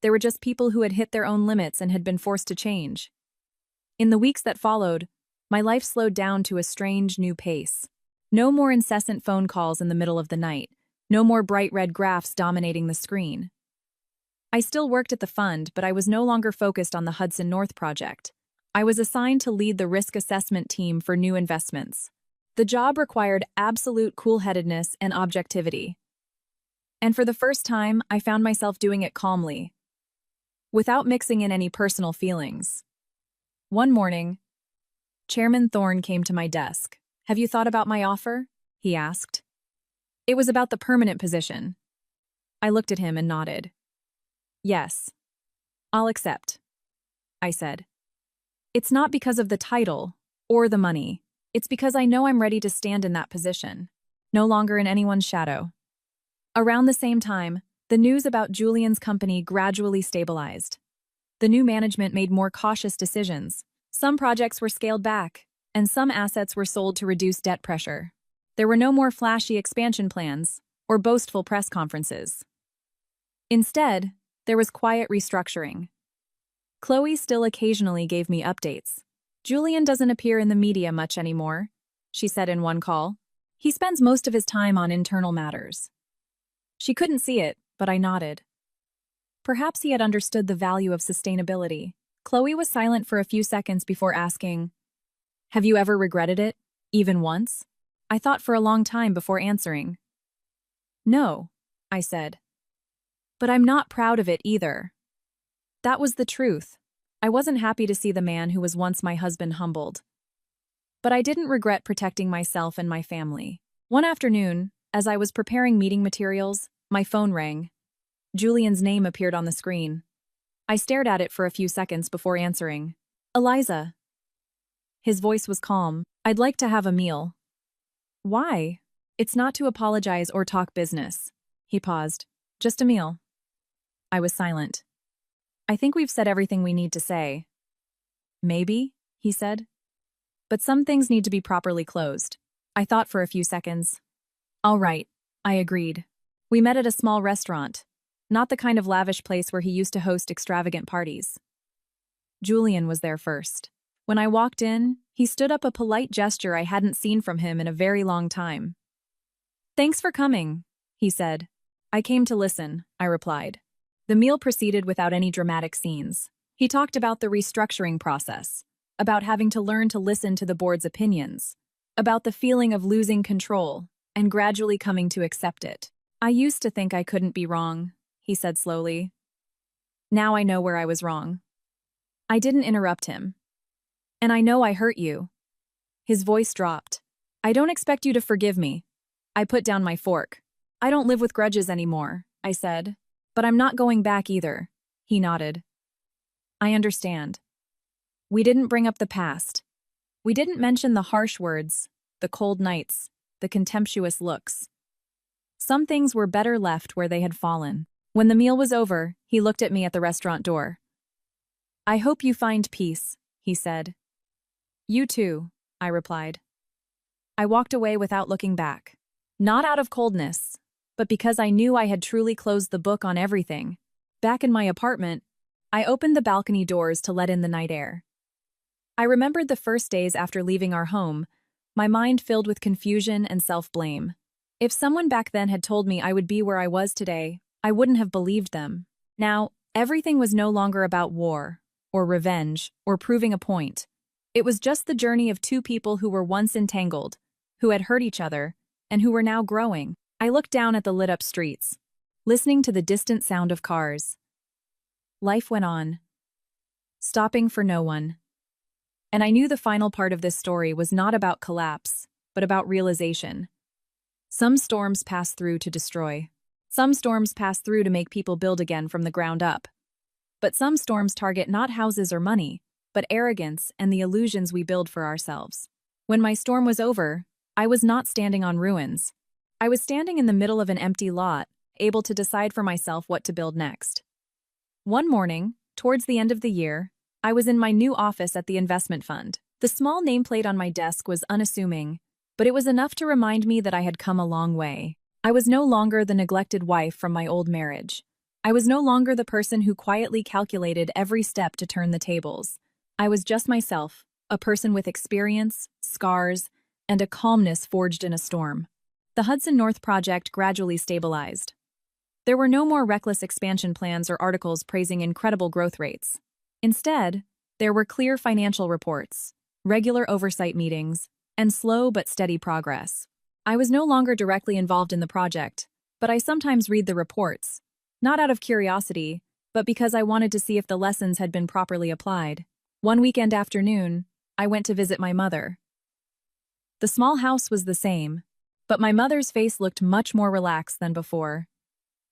There were just people who had hit their own limits and had been forced to change. In the weeks that followed, my life slowed down to a strange new pace. No more incessant phone calls in the middle of the night. No more bright red graphs dominating the screen. I still worked at the fund, but I was no longer focused on the Hudson North project. I was assigned to lead the risk assessment team for new investments. The job required absolute cool-headedness and objectivity. And for the first time, I found myself doing it calmly, without mixing in any personal feelings. One morning, Chairman Thorne came to my desk. "Have you thought about my offer?" he asked. It was about the permanent position. I looked at him and nodded. "Yes, I'll accept," I said. "It's not because of the title or the money. It's because I know I'm ready to stand in that position, no longer in anyone's shadow." Around the same time, the news about Julian's company gradually stabilized. The new management made more cautious decisions. Some projects were scaled back, and some assets were sold to reduce debt pressure. There were no more flashy expansion plans or boastful press conferences. Instead, there was quiet restructuring. Chloe still occasionally gave me updates. "Julian doesn't appear in the media much anymore," she said in one call. "He spends most of his time on internal matters." She couldn't see it, but I nodded. Perhaps he had understood the value of sustainability. Chloe was silent for a few seconds before asking, "Have you ever regretted it, even once?" I thought for a long time before answering. "No," I said. "But I'm not proud of it either." That was the truth. I wasn't happy to see the man who was once my husband humbled. But I didn't regret protecting myself and my family. One afternoon, as I was preparing meeting materials, my phone rang. Julian's name appeared on the screen. I stared at it for a few seconds before answering. "Eliza." His voice was calm. "I'd like to have a meal." "Why?" "It's not to apologize or talk business." He paused. "Just a meal." I was silent. "I think we've said everything we need to say." "Maybe," he said. "But some things need to be properly closed." I thought for a few seconds. "All right," I agreed. We met at a small restaurant, not the kind of lavish place where he used to host extravagant parties. Julian was there first. When I walked in, he stood up, a polite gesture I hadn't seen from him in a very long time. "Thanks for coming," he said. "I came to listen," I replied. The meal proceeded without any dramatic scenes. He talked about the restructuring process, about having to learn to listen to the board's opinions, about the feeling of losing control and gradually coming to accept it. "I used to think I couldn't be wrong," he said slowly. "Now I know where I was wrong." I didn't interrupt him. "And I know I hurt you." His voice dropped. "I don't expect you to forgive me." I put down my fork. "I don't live with grudges anymore," I said. "But I'm not going back either." He nodded. "I understand." We didn't bring up the past. We didn't mention the harsh words, the cold nights, the contemptuous looks. Some things were better left where they had fallen. When the meal was over, he looked at me at the restaurant door. "I hope you find peace," he said. "You too," I replied. I walked away without looking back. Not out of coldness, but because I knew I had truly closed the book on everything. Back in my apartment, I opened the balcony doors to let in the night air. I remembered the first days after leaving our home, my mind filled with confusion and self-blame. If someone back then had told me I would be where I was today, I wouldn't have believed them. Now, everything was no longer about war, or revenge, or proving a point. It was just the journey of two people who were once entangled, who had hurt each other, and who were now growing. I looked down at the lit-up streets, listening to the distant sound of cars. Life went on, stopping for no one. And I knew the final part of this story was not about collapse, but about realization. Some storms pass through to destroy. Some storms pass through to make people build again from the ground up. But some storms target not houses or money, but arrogance and the illusions we build for ourselves. When my storm was over, I was not standing on ruins. I was standing in the middle of an empty lot, able to decide for myself what to build next. One morning, towards the end of the year, I was in my new office at the investment fund. The small nameplate on my desk was unassuming, but it was enough to remind me that I had come a long way. I was no longer the neglected wife from my old marriage. I was no longer the person who quietly calculated every step to turn the tables. I was just myself, a person with experience, scars, and a calmness forged in a storm. The Hudson North project gradually stabilized. There were no more reckless expansion plans or articles praising incredible growth rates. Instead, there were clear financial reports, regular oversight meetings, and slow but steady progress. I was no longer directly involved in the project, but I sometimes read the reports, not out of curiosity, but because I wanted to see if the lessons had been properly applied. One weekend afternoon, I went to visit my mother. The small house was the same, but my mother's face looked much more relaxed than before.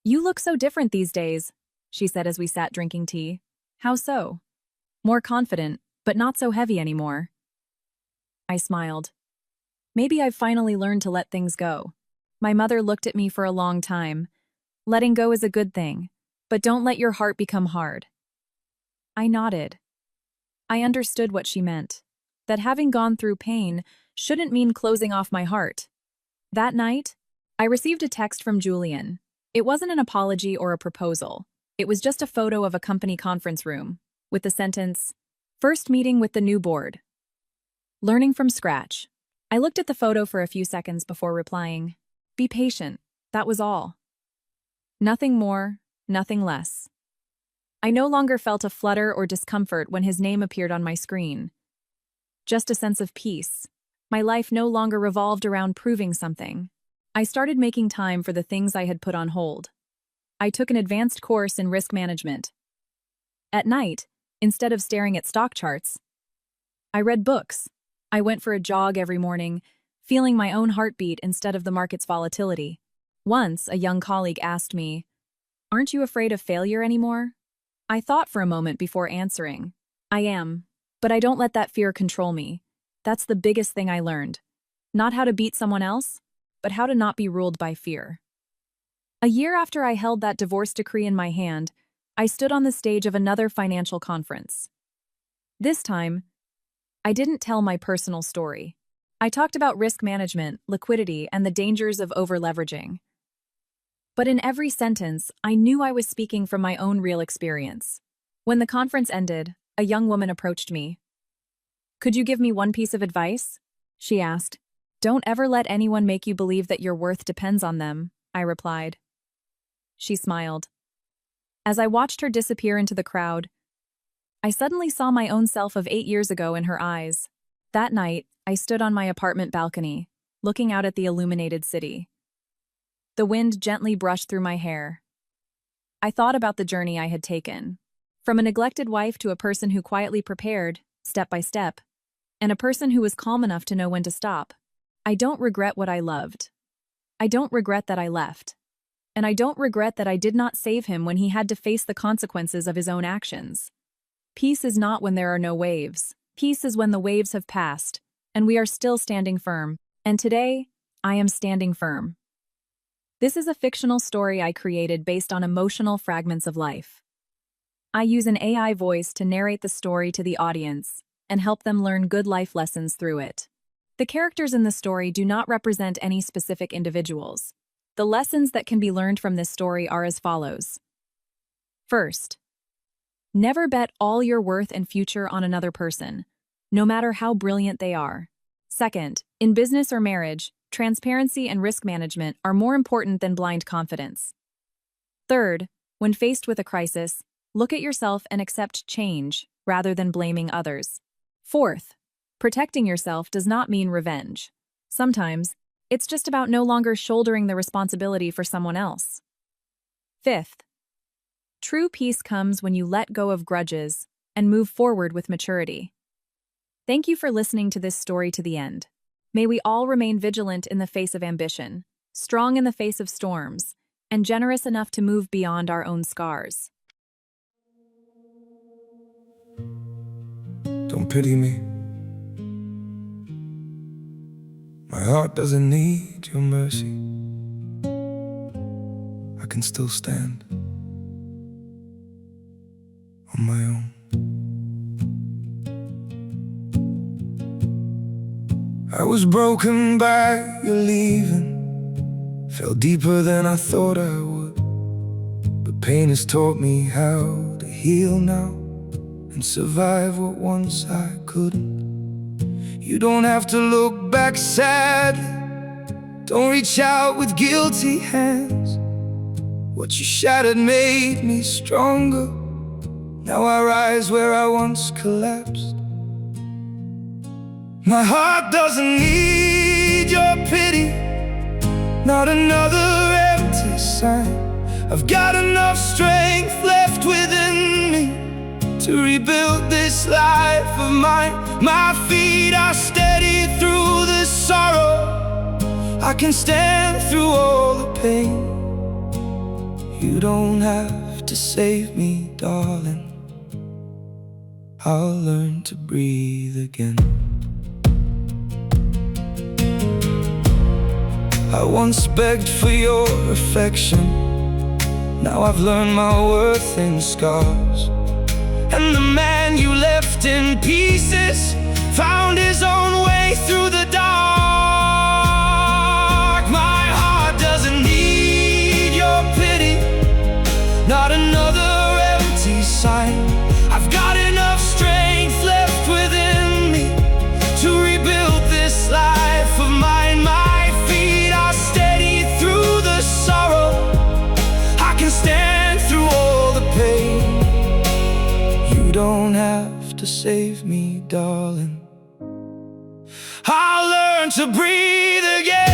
"You look so different these days," she said as we sat drinking tea. "How so?" "More confident, but not so heavy anymore." I smiled. "Maybe I've finally learned to let things go." My mother looked at me for a long time. "Letting go is a good thing, but don't let your heart become hard." I nodded. I understood what she meant, that having gone through pain shouldn't mean closing off my heart. That night, I received a text from Julian. It wasn't an apology or a proposal. It was just a photo of a company conference room, with the sentence, "First meeting with the new board. Learning from scratch." I looked at the photo for a few seconds before replying, "Be patient." That was all. Nothing more, nothing less. I no longer felt a flutter or discomfort when his name appeared on my screen. Just a sense of peace. My life no longer revolved around proving something. I started making time for the things I had put on hold. I took an advanced course in risk management. At night, instead of staring at stock charts, I read books. I went for a jog every morning, feeling my own heartbeat instead of the market's volatility. Once, a young colleague asked me, "Aren't you afraid of failure anymore?" I thought for a moment before answering. I am, but I don't let that fear control me. That's the biggest thing I learned. Not how to beat someone else, but how to not be ruled by fear. A year after I held that divorce decree in my hand, I stood on the stage of another financial conference. This time, I didn't tell my personal story. I talked about risk management, liquidity, and the dangers of over-leveraging. But in every sentence, I knew I was speaking from my own real experience. When the conference ended, a young woman approached me. "Could you give me one piece of advice?" she asked. "Don't ever let anyone make you believe that your worth depends on them," I replied. She smiled. As I watched her disappear into the crowd, I suddenly saw my own self of 8 years ago in her eyes. That night, I stood on my apartment balcony, looking out at the illuminated city. The wind gently brushed through my hair. I thought about the journey I had taken. From a neglected wife to a person who quietly prepared, step by step, and a person who was calm enough to know when to stop. I don't regret what I loved. I don't regret that I left. And I don't regret that I did not save him when he had to face the consequences of his own actions. Peace is not when there are no waves. Peace is when the waves have passed, and we are still standing firm. And today, I am standing firm. This is a fictional story I created based on emotional fragments of life. I use an AI voice to narrate the story to the audience and help them learn good life lessons through it. The characters in the story do not represent any specific individuals. The lessons that can be learned from this story are as follows. First, never bet all your worth and future on another person. no matter how brilliant they are. Second, in business or marriage, transparency and risk management are more important than blind confidence. Third, when faced with a crisis, look at yourself and accept change rather than blaming others. Fourth, protecting yourself does not mean revenge. Sometimes, it's just about no longer shouldering the responsibility for someone else. Fifth, true peace comes when you let go of grudges and move forward with maturity. Thank you for listening to this story to the end. May we all remain vigilant in the face of ambition, strong in the face of storms, and generous enough to move beyond our own scars. Don't pity me. My heart doesn't need your mercy. I can still stand on my own. I was broken by your leaving, fell deeper than I thought I would. But pain has taught me how to heal now and survive what once I couldn't. You don't have to look back sadly, don't reach out with guilty hands. What you shattered made me stronger. Now I rise where I once collapsed. My heart doesn't need your pity, not another empty sign. I've got enough strength left within me to rebuild this life of mine. My feet are steady through the sorrow, I can stand through all the pain. You don't have to save me, darling, I'll learn to breathe again. I once begged for your affection, now I've learned my worth in scars. And the man you left in pieces found his own way through the dark. My heart doesn't need your pity, not another empty sign. I've got enough strength left within me to rebuild this life of mine. My feet are steady through the sorrow, I can stand through all the pain. You don't have to save me, darling, I'll learn to breathe again.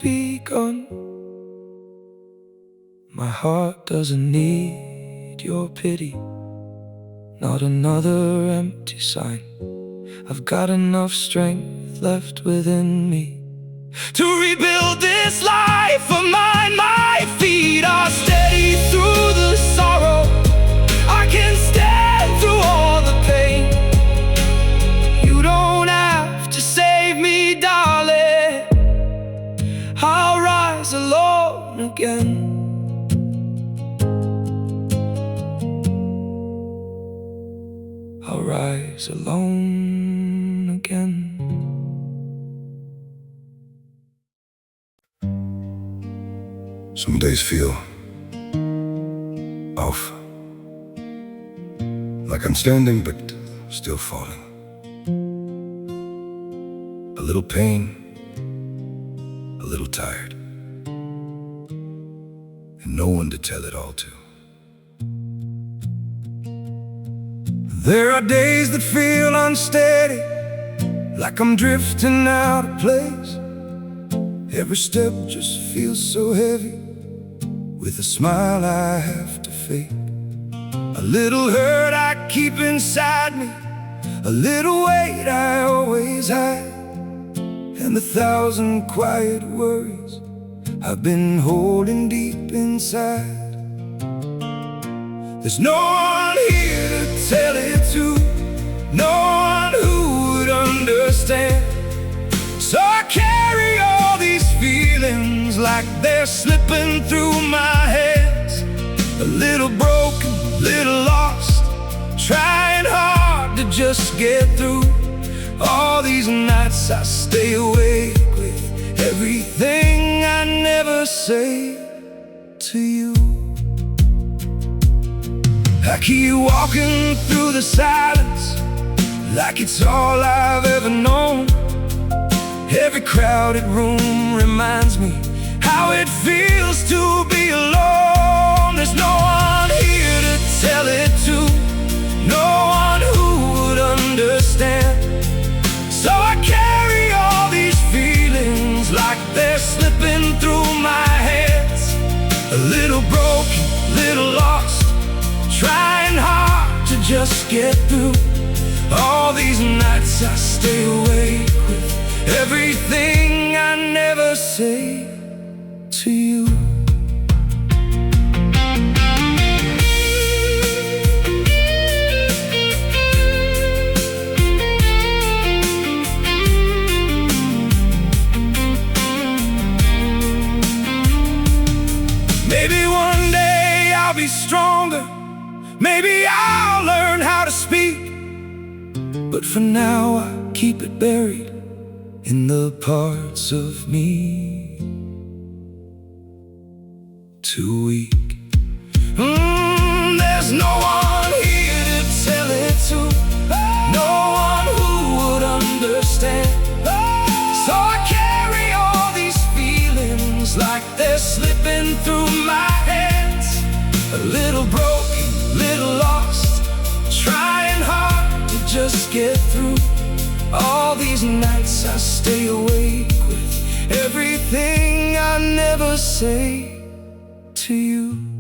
Begun. My heart doesn't need your pity, not another empty sign. I've got enough strength left within me to rebuild this life of mine. My feet are steady through the sorrow, I can stand through all the pain. You don't have to save me, darling, I'll rise alone again. I'll rise alone again. Some days feel off, like I'm standing but still falling. A little pain, a little tired, and no one to tell it all to. There are days that feel unsteady, like I'm drifting out of place. Every step just feels so heavy, with a smile I have to fake. A little hurt I keep inside me, a little weight I always hide, and 1,000 quiet worries I've been holding deep inside. There's no one here to tell it to, no one who would understand. So I carry all these feelings like they're slipping through my hands. A little broken, little lost, trying hard to just get through. All these nights I stay awake with everything I never say to you. I keep walking through the silence like it's all I've ever known. Every crowded room reminds me how it feels to be alone. There's no one here to tell it to, no one who would understand. So I carry all these feelings like they're slipping through my hands. A little broken, little lost, trying hard to just get through. All these nights I stay awake with everything I never say to you. Maybe one day I'll be stronger, maybe I'll learn how to speak, but for now I keep it buried in the parts of me too weak. There's no one here to tell it to, no one who would understand. So I carry all these feelings like they're slipping through my hands. A little broken, little lost, trying hard to just get through. All these nights I stay awake with everything I never say to you.